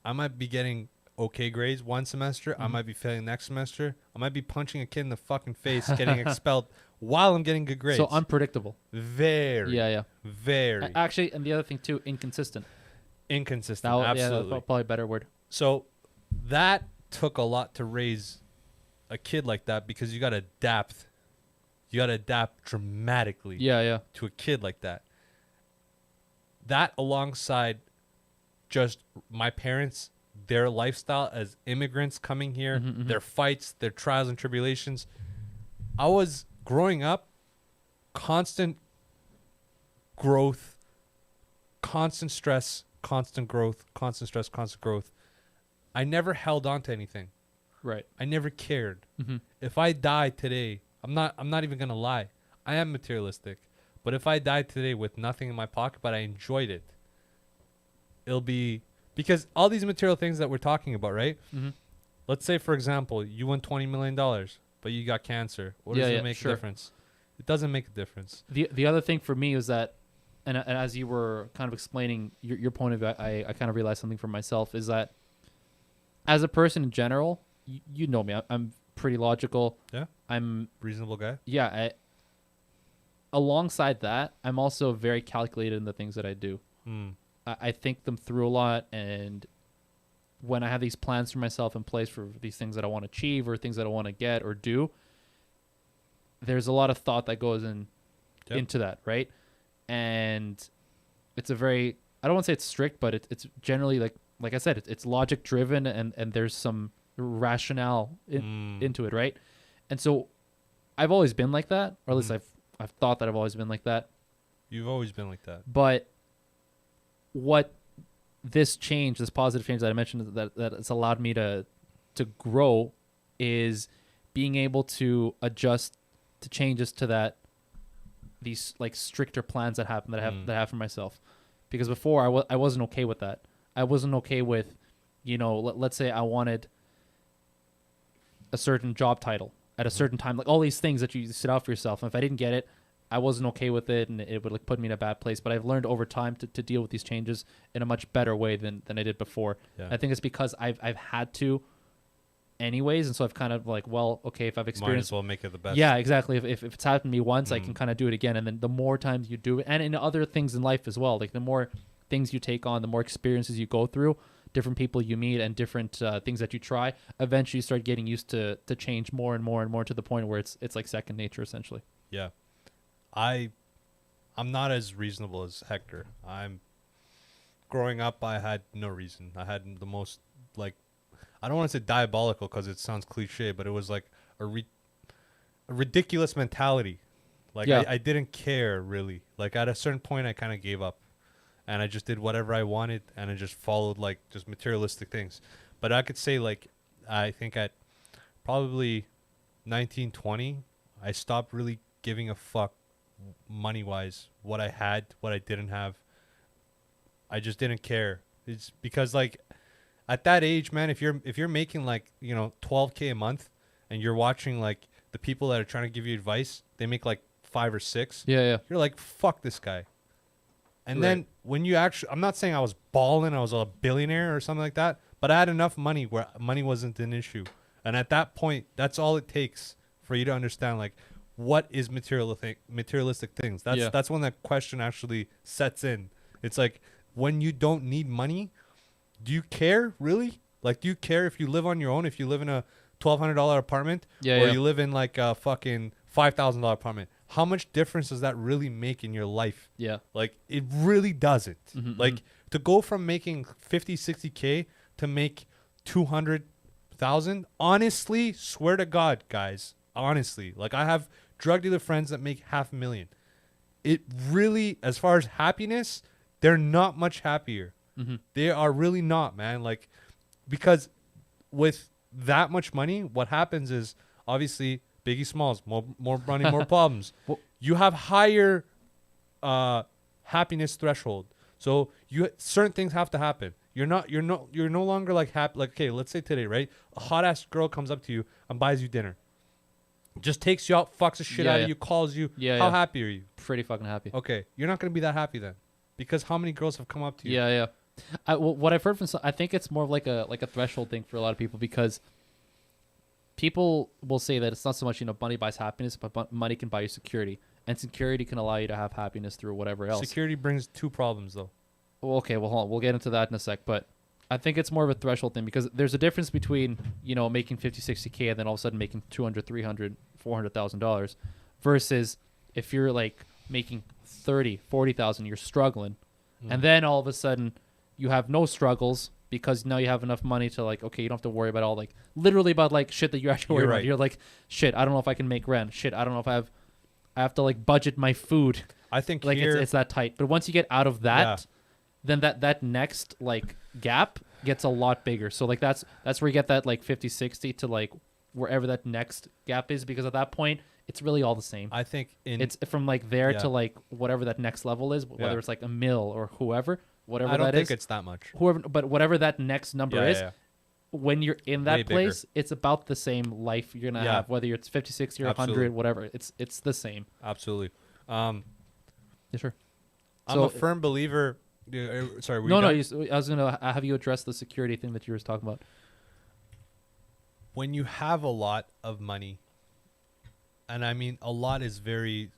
I might be getting okay grades one semester. I might be failing next semester. I might be punching a kid in the fucking face, getting expelled while I'm getting good grades. So unpredictable. Very, Yeah. very Actually, and the other thing too, inconsistent. inconsistent. Yeah, Absolutely. that's probably a better word. So that took a lot to raise a kid like that, because you got to adapt. You got to adapt dramatically Yeah. to a kid like that. That alongside just my parents, their lifestyle as immigrants coming here, their fights, their trials and tribulations. I was growing up, constant growth, constant stress, constant growth, constant stress, constant growth. I never held on to anything. Right. I never cared. If I die today, I'm not even gonna lie. I am materialistic. But if I died today with nothing in my pocket, but I enjoyed it, it'll be because all these material things that we're talking about, right? Let's say, for example, you won $20 million, but you got cancer. What does it make a difference? It doesn't make a difference. The other thing for me is that, and as you were kind of explaining your point of view, I kind of realized something for myself is that as a person in general, you know me, I'm pretty logical. Yeah. I'm Reasonable guy. yeah. Alongside that, I'm also very calculated in the things that I do. I think them through a lot, and when I have these plans for myself in place for these things that I want to achieve or things that I want to get or do, there's a lot of thought that goes into that, right? And it's a very, I don't want to say it's strict, but it's generally like I said, it's logic driven, and there's some rationale into it, right? And so I've always been like that, or at least I've thought that I've always been like that. You've always been like that. But what this positive change that I mentioned that it's allowed me to grow is being able to adjust to changes to these like stricter plans that I have for myself. Because before I wasn't okay with that. I wasn't okay with, let's say I wanted a certain job title at a certain time, like all these things that you set out for yourself. And if I didn't get it, I wasn't okay with it, and it would like put me in a bad place. But I've learned over time to deal with these changes in a much better way than I did before. Yeah. I think it's because I've had to anyways, and so I've kind of like, well, okay, if I've experienced, might as well make it the best. yeah, exactly. If it's happened to me once, I can kind of do it again. And then the more times you do it, and in other things in life as well, like the more things you take on, the more experiences you go through, different people you meet, and different things that you try, eventually you start getting used to change more and more and more to the point where it's like second nature essentially. Yeah. I'm not as reasonable as Hector. Growing up, I had no reason. I had the most, like, I don't want to say diabolical because it sounds cliche, but it was like a ridiculous mentality. Like, Yeah. I didn't care, really. Like, at a certain point, I kind of gave up. And I just did whatever I wanted, and I just followed, like, just materialistic things. But I could say, like, I think at probably 19, 20, I stopped really giving a fuck money-wise, what I had, what I didn't have. I just didn't care. It's because, like, at that age, man, if you're making, like, $12K a month, and you're watching, like, the people that are trying to give you advice, they make like 5 or 6. Yeah. You're like, fuck this guy. And Right. then when you actually, I'm not saying I was balling, I was a billionaire or something like that, but I had enough money where money wasn't an issue. And at that point, that's all it takes for you to understand, like, what is materialistic things. That's when that question actually sets in. It's like, when you don't need money, do you care, really? Like, do you care if you live on your own, if you live in a $1,200 apartment, or you live in like a fucking $5,000 apartment? How much difference does that really make in your life? Yeah. Like, it really doesn't. Like, to go from making 50, 60K to make 200,000, honestly, swear to God, guys, honestly, like, I have drug dealer friends that make $500,000. It really, as far as happiness, they're not much happier. They are really not, man. Like, because with that much money, what happens is, obviously, Biggie Smalls, more money, more problems. You have higher happiness threshold. So certain things have to happen. You're no longer like happy. Like, okay, let's say today, right? A hot ass girl comes up to you and buys you dinner. Just takes you out, fucks the shit out of you, calls you. How happy are you? Pretty fucking happy. Okay, you're not gonna be that happy then, because how many girls have come up to you? Yeah. What I've heard from I think it's more of like a threshold thing for a lot of people, because people will say that it's not so much money buys happiness, but money can buy you security, and security can allow you to have happiness through whatever else. Security brings 2 problems though. Well, okay, well, hold on. We'll get into that in a sec, but I think it's more of a threshold thing, because there's a difference between making 50, 60K and then all of a sudden making $200, $300, $400,000 versus if you're like making 30, 40,000, you're struggling, and then all of a sudden you have no struggles because now you have enough money to like, okay, you don't have to worry about all like literally about like shit that you actually worry You're about. right. You're like, shit, I don't know if I can make rent. Shit, I don't know if I have to like budget my food. I think Like here, it's that tight. But once you get out of that, then that next like gap gets a lot bigger. So like that's where you get that like 50-60 to like wherever that next gap is, because at that point it's really all the same. I think It's from like there Yeah. to like whatever that next level is, whether Yeah. it's like a mil or whatever I don't that think is. it's that much. Whoever, but whatever that next number Yeah, is, yeah. when you're in Way that bigger. place, it's about the same life you're gonna Yeah. have, whether it's 50-60 or Absolutely. 100, whatever. It's the same. Absolutely. Yeah, sure. I'm So- a firm believer. Sorry, were No, you no. done? I was gonna have you address the security thing that you were talking about. When you have a lot of money, and I mean a lot is very.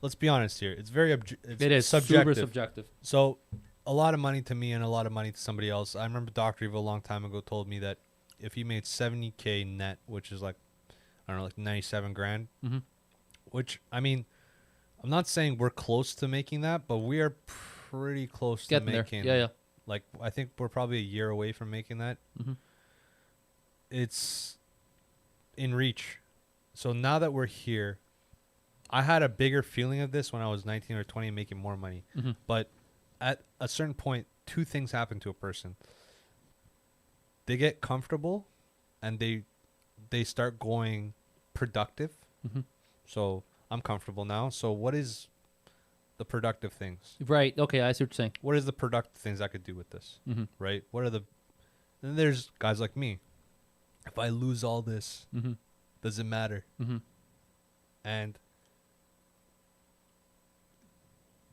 Let's be honest here. It's very it's It is subjective. super subjective. So, a lot of money to me and a lot of money to somebody else. I remember Dr. Evil a long time ago told me that if he made 70K net, which is like, I don't know, like 97 grand, Mhm. which, I mean, I'm not saying we're close to making that, but we are pretty close Getting to there. making. Yeah, yeah. Like, I think we're probably a year away from making that. Mhm. It's in reach. So now that we're here, I had a bigger feeling of this when I was 19 or 20 and making more money. Mhm. But at a certain point, two things happen to a person. They get comfortable and they start going productive. Mhm. So I'm comfortable now. So what is the productive things? Right. Okay, I see what you're saying. What is the productive things I could do with this? Mhm. Right? What are the... Then there's guys like me. If I lose all this, Mhm. does it matter? Mhm. And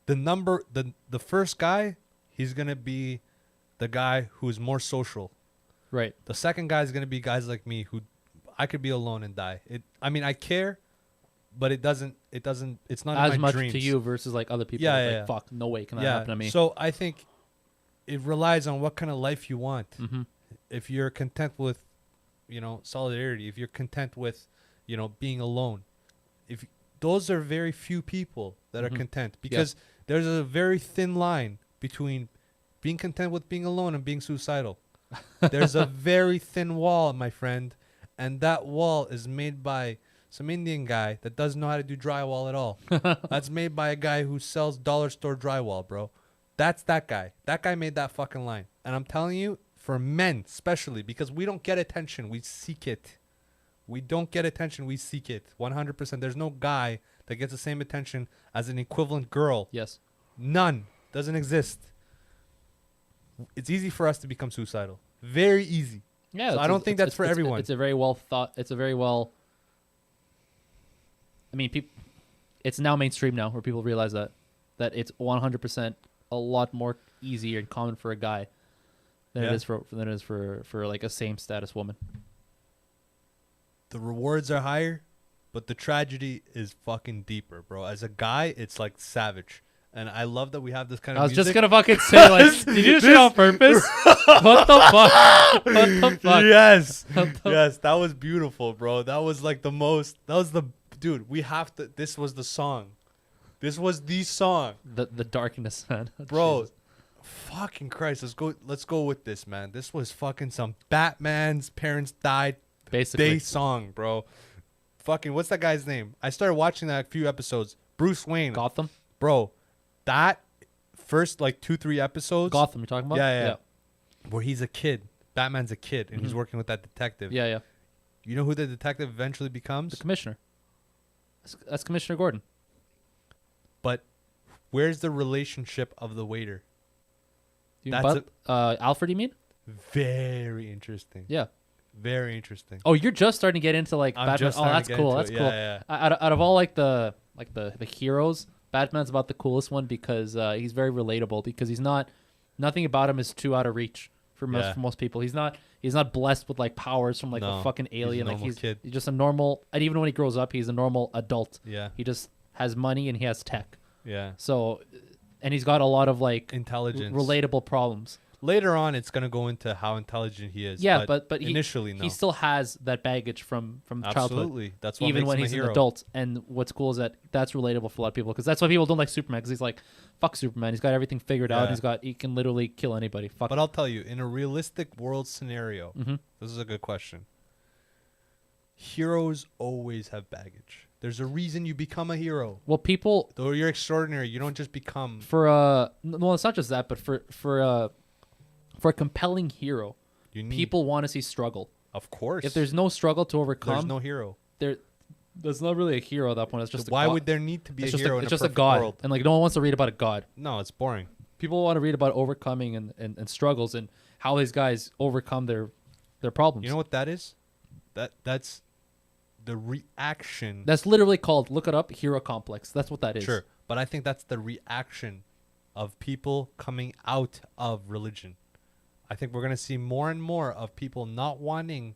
the first guy, he's gonna be the guy who's more social. Right. The second guy is gonna be guys like me who I could be alone and die. I mean I care, but it's not As in my much dreams. to you versus like other people. Yeah, It's yeah, like, yeah. fuck, no way can that Yeah. happen to me. So I think it relies on what kind of life you want. Mhm. If you're content with, solidarity, if you're content with, being alone, if those are very few people that are Mhm. content, because there's a very thin line between being content with being alone and being suicidal. There's a very thin wall, my friend, and that wall is made by some Indian guy that doesn't know how to do drywall at all. That's made by a guy who sells dollar store drywall, bro. That's that guy. That guy made that fucking line. And I'm telling you, for men especially, because we don't get attention, we seek it. We don't get attention, we seek it. 100%. There's no guy that gets the same attention as an equivalent girl. Yes. None. Doesn't exist. It's easy for us to become suicidal. Very easy. Yeah. So it's I don't think that's for everyone. It's a very well thought. It's a very well. I mean, it's now mainstream now where people realize that it's 100% a lot more easier and common for a guy than Yeah. it is for like a same status woman. The rewards are higher, but the tragedy is fucking deeper, bro. As a guy, it's like savage. And I love that we have this kind of I was music. just gonna fucking say, like, did you do shit on purpose? What the fuck? What the fuck? Yes. Yes, that was beautiful, bro. That was like dude, we have to, this was the song. This was the song. The darkness, man. Bro, Jesus. fucking Christ. Let's go with this, man. This was fucking some Batman's parents died Basically. day song, bro. Fucking, what's that guy's name? I started watching that a few episodes. Bruce Wayne. Gotham. Bro, that first like 2-3 episodes. Gotham. You're talking about? Yeah. Where he's a kid. Batman's a kid and he's working with that detective. Yeah, yeah. You know who the detective eventually becomes? The commissioner. That's Commissioner Gordon. But where's the relationship of the waiter? That's Alfred, you mean? Very interesting. Yeah. Very interesting. Oh, you're just starting to get into like I'm Batman. just Oh, starting to that's get cool. into That's it. cool. Yeah, Out of all like the heroes, Batman's about the coolest one because he's very relatable. Because nothing about him is too out of reach for most people. He's not blessed with like powers from like No, a fucking alien. he's a Like normal kid. he's just a normal. And even when he grows up, he's a normal adult. Yeah. He just has money and he has tech. Yeah. So, and he's got a lot of like Intelligence. relatable problems. Later on, it's gonna go into how intelligent he is. Yeah, but initially, no. he still has that baggage from childhood. Absolutely, that's what Even makes when him he's a an hero. adult. And what's cool is that that's relatable for a lot of people because that's why people don't like Superman because he's like, fuck Superman. He's got everything figured out. Yeah. He can literally kill anybody. Fuck. But I'll tell you, in a realistic world scenario, Mm-hmm. this is a good question. Heroes always have baggage. There's a reason you become a hero. Well, people Though you're extraordinary, you don't just become. well, it's not just that, but for a compelling hero, You need people want to see struggle. Of course. If there's no struggle to there's overcome, no hero. there's not really a hero at that point. It's just Why a god. would there need to be It's a just hero it's in just a a perfect god, world? and like no one wants to read about a god. No, it's boring. People want to read about overcoming and struggles and how these guys overcome their problems. You know what that is? That's the reaction. That's literally called, look it up, hero complex. That's what that is. Sure, but I think that's the reaction of people coming out of religion. I think we're going to see more and more of people not wanting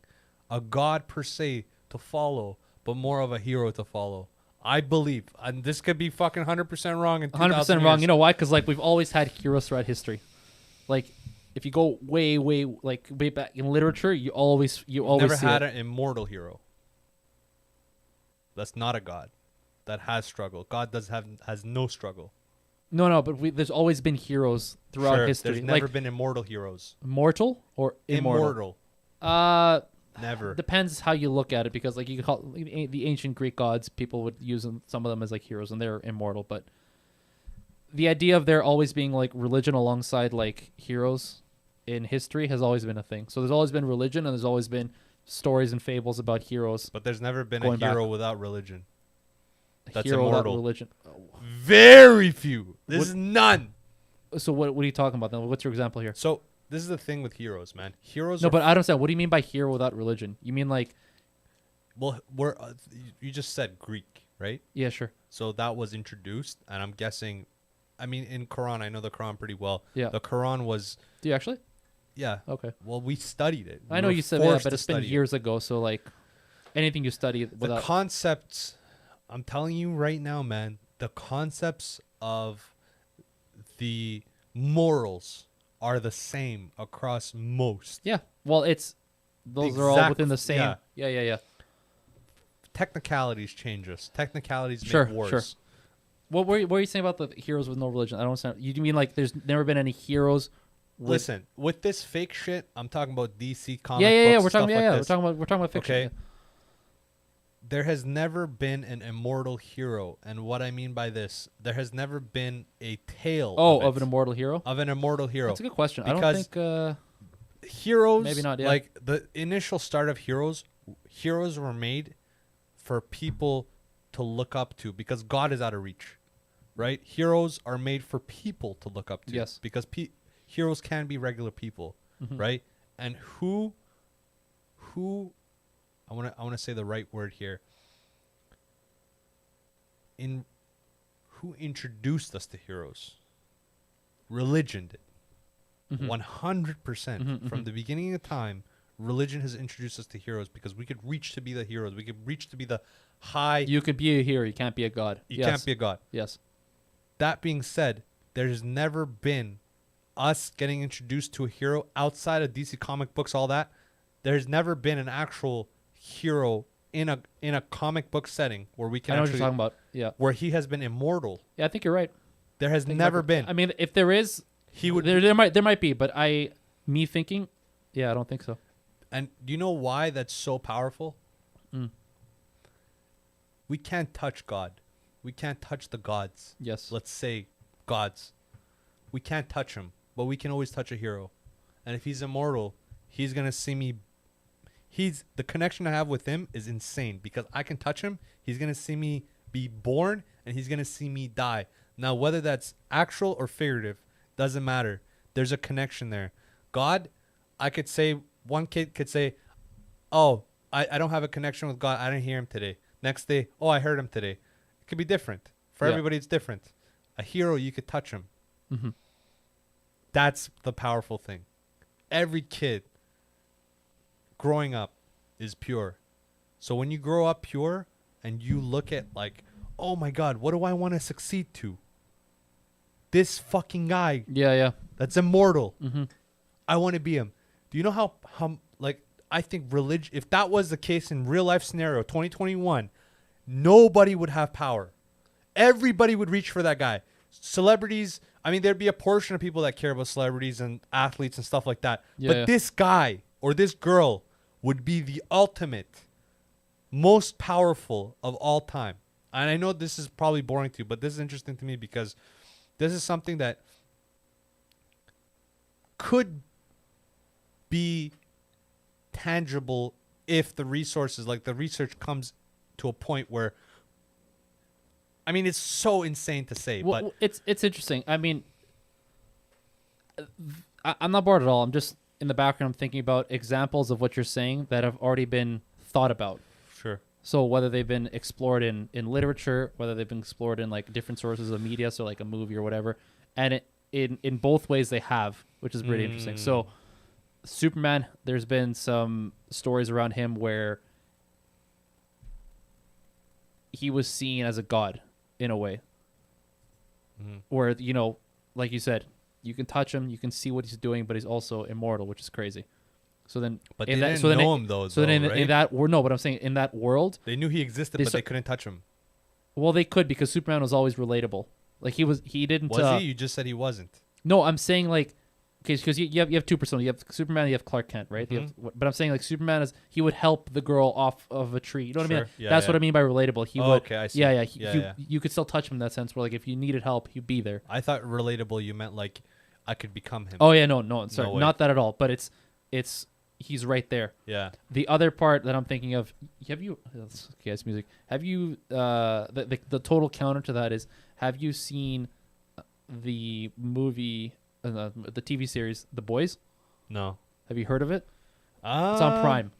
a god per se to follow, but more of a hero to follow. I believe, and this could be fucking 100% wrong in 100% 2,000 wrong. years. You know why? Because like we've always had heroes throughout history. Like if you go way back in literature, you always Never see had it. an immortal hero. That's not a god. That has struggle. God has no struggle. No, but there's always been heroes throughout Sure, history. there's Like never been immortal heroes. mortal or immortal. Never. Depends how you look at it because like you could call the ancient Greek gods, people would use some of them as like heroes and they're immortal, but the idea of there always being like religion alongside like heroes in history has always been a thing. So there's always been religion and there's always been stories and fables about heroes. But there's never been Going a back. hero without religion. That's hero without immortal. religion. Very few. This What- is none. So what are you talking about then? What's your example here? So this is the thing with heroes, man. Heroes. No, are, but I don't understand. What do you mean by hero without religion? You mean like well, you just said Greek, right? yeah, sure. So that was introduced, and I'm guessing. I mean, in Quran, I know the Quran pretty well. Yeah. The Quran was, Do you actually? yeah. Okay. Well, we studied it. I We know were you said yeah, forced but to it's been study it. years ago, so like anything you study The without concepts, I'm telling you right now, man, the concepts of the morals are the same across most. Yeah. Well, those are all exact- within the same. yeah. Yeah. Technicalities change us. Technicalities Sure, make wars. sure. What were you saying about the heroes with no religion? I don't understand. You mean like there's never been any heroes? With, Listen, with this fake shit, I'm talking about DC comic yeah. books, We're talking. stuff like this. We're talking about fiction. Okay. There has never been an immortal hero, and what I mean by this, there has never been a tale. Oh, of of an immortal hero. hero. That's a good question. I don't Because think. Heroes, Maybe not, yeah. Like the initial start of heroes were made for people to look up to because God is out of reach, right? Heroes are made for people to look up to. Yes. Because heroes can be regular people, right? And who I want to say the right word here. Who introduced us to heroes? Religion did. 100% from the beginning of time, religion has introduced us to heroes because we could reach to be the heroes. We could reach to be the high. You could be a hero. You can't be a god. You can't be a god. Yes. That being said, there's never been us getting introduced to a hero outside of DC comic books. All that. There's never been an actual hero in a comic book setting where we can I know actually what you're talking about. Yeah. where he has been immortal. Yeah, I think you're right. There has never been. I mean, if there is, He would. there might be, but me thinking, yeah, I don't think so. And do you know why that's so powerful? We can't touch God. We can't touch the gods. Yes. Let's say gods. We can't touch him, but we can always touch a hero. And if he's immortal, he's going to see me. The connection I have with him is insane because I can touch him. He's going to see me be born and he's going to see me die. Now, whether that's actual or figurative, doesn't matter. There's a connection there. God, I could say, one kid could say, oh, I don't have a connection with God. I didn't hear him today. Next day, oh, I heard him today. It could be different. For Yeah. everybody, it's different. A hero, you could touch him. That's the powerful thing. Every kid growing up is pure. So when you grow up pure and you look at like, oh my God, what do I want to succeed to? This fucking guy Yeah. that's immortal. I want to be him. Do you know how like I think religion? If that was the case in real life scenario, 2021, nobody would have power. Everybody would reach for that guy. Celebrities. I mean, there'd be a portion of people that care about celebrities and athletes and stuff like that. Yeah, but yeah. this guy or this girl would be the ultimate, most powerful of all time. And I know this is probably boring to you, but this is interesting to me because this is something that could be tangible if the resources, like the research comes to a point where, I mean, it's so insane to say, Well, but it's interesting. I mean, I'm not bored at all. I'm just in the background. I'm thinking about examples of what you're saying that have already been thought about. sure. So whether they've been explored in literature, whether they've been explored in like different sources of media, so like a movie or whatever, and in both ways they have, which is pretty interesting. So Superman, there's been some stories around him where he was seen as a god in a way, where, you know, like you said, you can touch him, you can see what he's doing, but he's also immortal, which is crazy. So then, But in they that, didn't so then know it- him though. So then, right? in that world, no, but I'm saying in that world, They knew he existed, They but sta- they couldn't touch him. well, they could, because Superman was always relatable. Like he didn't. Was he? You just said he wasn't. No, I'm saying like, okay, because you have two personas. You have Superman, you have Clark Kent, right? You Mm-hmm. have, but I'm saying like Superman is, he would help the girl off of a tree. You know what I mean? Sure. Yeah, That's what yeah. I mean by relatable. He Oh, would. okay, I see. Yeah, yeah. Yeah. You could still touch him in that sense. Where like if you needed help, he'd be there. I thought relatable. You meant like I could become him. Oh yeah, no, sorry, way. not that at all. But it's he's right there. Yeah. The other part that I'm thinking of, have you? Okay, it's music. Have you? The total counter to that is, have you seen the movie, the TV series, The Boys? No. Have you heard of it? It's Uh, on Prime.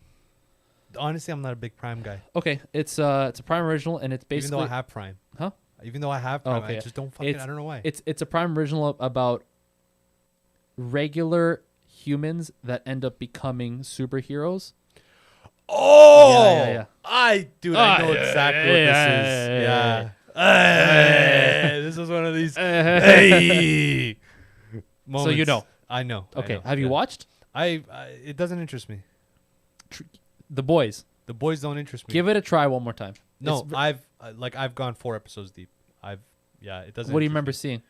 Honestly, I'm not a big Prime guy. Okay, it's a Prime original, and it's Even basically though I have Prime. huh? Even though I have Oh, Prime, okay. I just don't fucking. I don't know why. It's a Prime original about regular humans that end up becoming superheroes. Oh, Yeah. I know yeah, exactly what this is. yeah. Hey, this is one of these. Hey, So you moments. know. I know. I Okay, know, have you yeah. watched I it doesn't interest me. The Boys? The boys don't interest me. Give it a try one more time. no, It's I've gone 4 episodes deep. It doesn't. what do you interest remember seeing?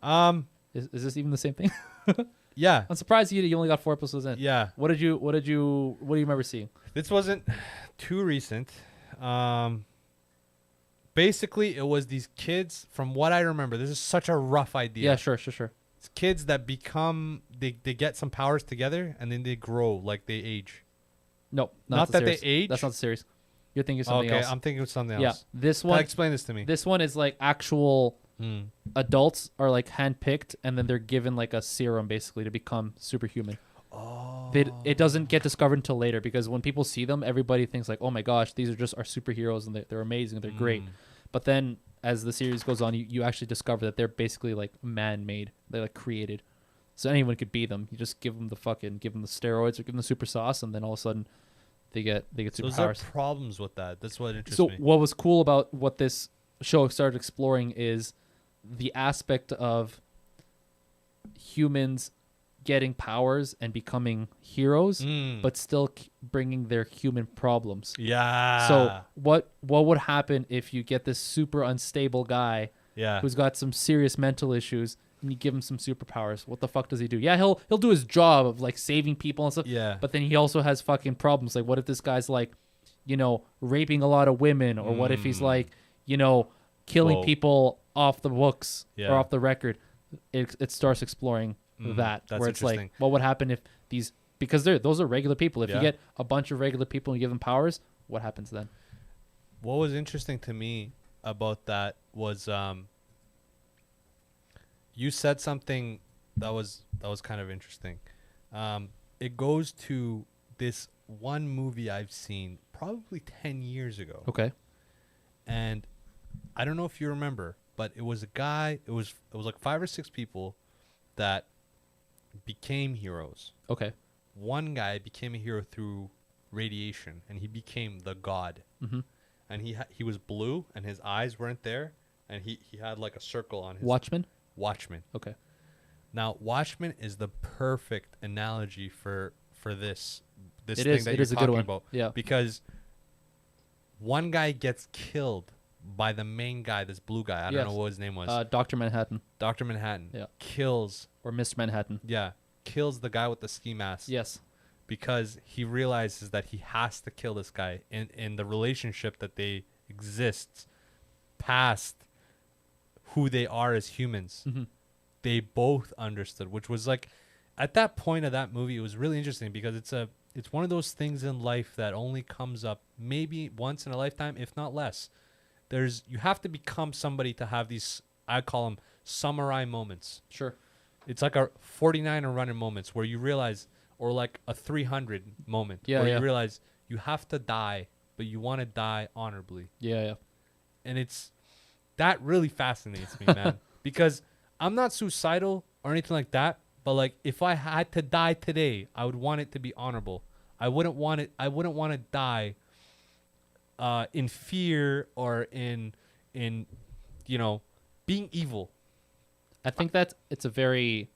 me. Is this even the same thing? Yeah, I'm surprised you only got 4 episodes in. yeah. What do you remember seeing? This wasn't too recent. Basically, it was these kids. From what I remember, this is such a rough idea. Yeah, sure. It's kids that become they get some powers together and then they grow like they age. No, Not the that they series. age? That's not the series. You're thinking of something Okay, else. I'm thinking of something Yeah, else. this Can you one. explain this to me? This one is like actual Hmm. adults are like handpicked, and then they're given like a serum basically to become superhuman. Oh. It doesn't get discovered until later, because when people see them, everybody thinks like, oh my gosh, these are just our superheroes, and they're amazing, they're great. But then as the series goes on, you actually discover that they're basically like man-made. They're like created. So anyone could be them. You just give them the steroids or give them the super sauce, and then all of a sudden they get So is there superpowers. problems with that? That's what interests So me. what was cool about what this show started exploring is the aspect of humans getting powers and becoming heroes, Mm. but still bringing their human problems. Yeah. So what would happen if you get this super unstable guy yeah. who's got some serious mental issues, and you give him some superpowers? What the fuck does he do? Yeah, he'll do his job of like saving people and stuff. Yeah. But then he also has fucking problems. Like, what if this guy's like, you know, raping a lot of women, or what if he's like, you know, killing Whoa. people off the books Yeah. or off the record? It starts exploring that, that's where it's like, interesting. what would happen if these, because those are regular people. If you Yeah. get a bunch of regular people and you give them powers, what happens then? What was interesting to me about that was you said something that was kind of interesting. It goes to this one movie I've seen probably 10 years ago. Okay. And I don't know if you remember, but it was a guy, it was like 5 or 6 people that became heroes. Okay. One guy became a hero through radiation, and he became the god. Mm-hmm. And he was blue, and his eyes weren't there, and he had like a circle on his Watchmen. Watchman. Okay. Now, Watchmen is the perfect analogy for this It thing is. that It you're is a good talking one. about. Yeah. Because one guy gets killed by the main guy, this blue guy. I don't Yes. know what his name was. Dr. Manhattan Dr. Manhattan. Yeah. Kills. or Mr. Manhattan. Yeah. Kills the guy with the ski mask. Yes. Because he realizes that he has to kill this guy in the relationship that they exist past who they are as humans. Mhm. They both understood, which was like at that point of that movie, it was really interesting because it's one of those things in life that only comes up maybe once in a lifetime, if not less. You have to become somebody to have these, I call them samurai moments. Sure. It's like a 49er running moments where you realize, or like a 300 moment Yeah, where yeah. you realize you have to die, but you want to die honorably. Yeah, yeah. And that really fascinates me, man, because I'm not suicidal or anything like that, but like if I had to die today, I would want it to be honorable. I wouldn't want to die in fear or in being evil. I think it's a very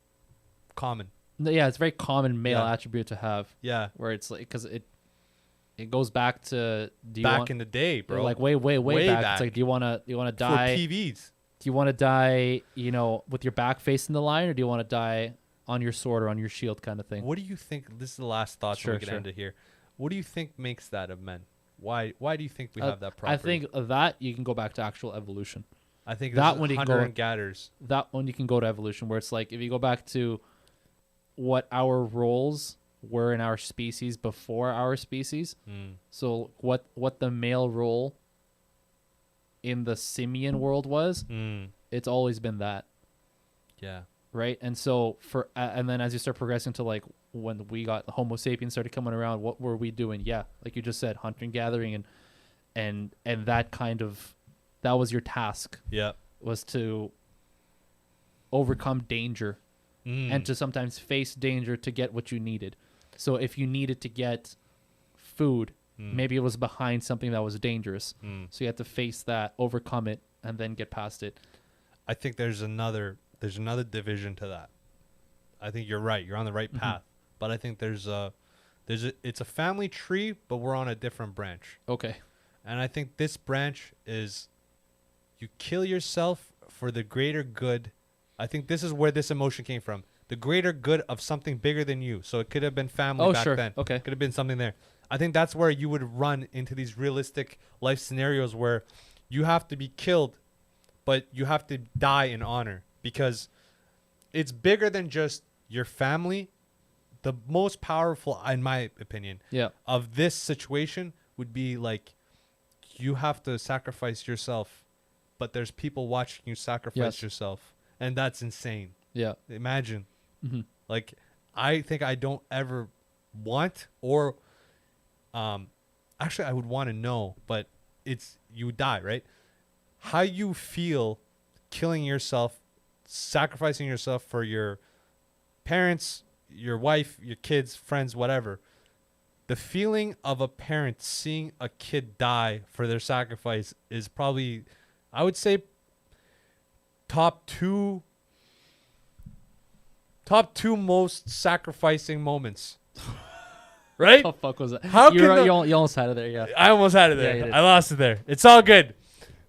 Common. it's a very common male Yeah. attribute to have. Yeah. Where it's like because it goes back to Back in the day, bro. like way Way back. back. It's like do you want to for die? TVs. Do you want to die, with your back facing the line, or do you want to die on your sword or on your shield, kind of thing? What do you think? This is the last thought, so Sure, we can sure. end it here. What do you think makes that of men? Why do you think we have that property? I think that you can go back to actual evolution. I think that this one you can hunter go- and gatherers. That one you can go to evolution, where it's like if you go back to what our roles were in our species before our species. So what the male role in the simian world was, it's always been that. Yeah. Right. And so and then as you start progressing to like when we got Homo sapiens started coming around, what were we doing? Yeah, like you just said, hunting, gathering, and that kind of, that was your task, Yeah. was to overcome danger and to sometimes face danger to get what you needed. So if you needed to get food, maybe it was behind something that was dangerous. So you had to face that, overcome it, and then get past it. I think there's another division to that. I think you're right. You're on the right path. But I think it's a family tree, but we're on a different branch. Okay. And I think this branch is you kill yourself for the greater good. I think this is where this emotion came from. The greater good of something bigger than you. So it could have been family back sure. then. Okay. Could have been something there. I think that's where you would run into these realistic life scenarios where you have to be killed, but you have to die in honor because it's bigger than just your family. The most powerful, in my opinion, Yeah. of this situation would be like you have to sacrifice yourself, but there's people watching you sacrifice Yes. yourself, and that's insane. Yeah. Imagine. Like, I think I don't ever want or actually I would want to know, but it's you die, right? How you feel killing yourself, sacrificing yourself for your parents, your wife, your kids, friends, whatever. The feeling of a parent seeing a kid die for their sacrifice is probably, I would say, top two most sacrificing moments. Right? How the fuck was that? How you, can were- the- you almost had it there, yeah. I almost had it Yeah, there. you did. I lost it there. It's all good.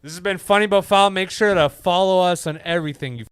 This has been Funny But Foul. Make sure to follow us on everything. You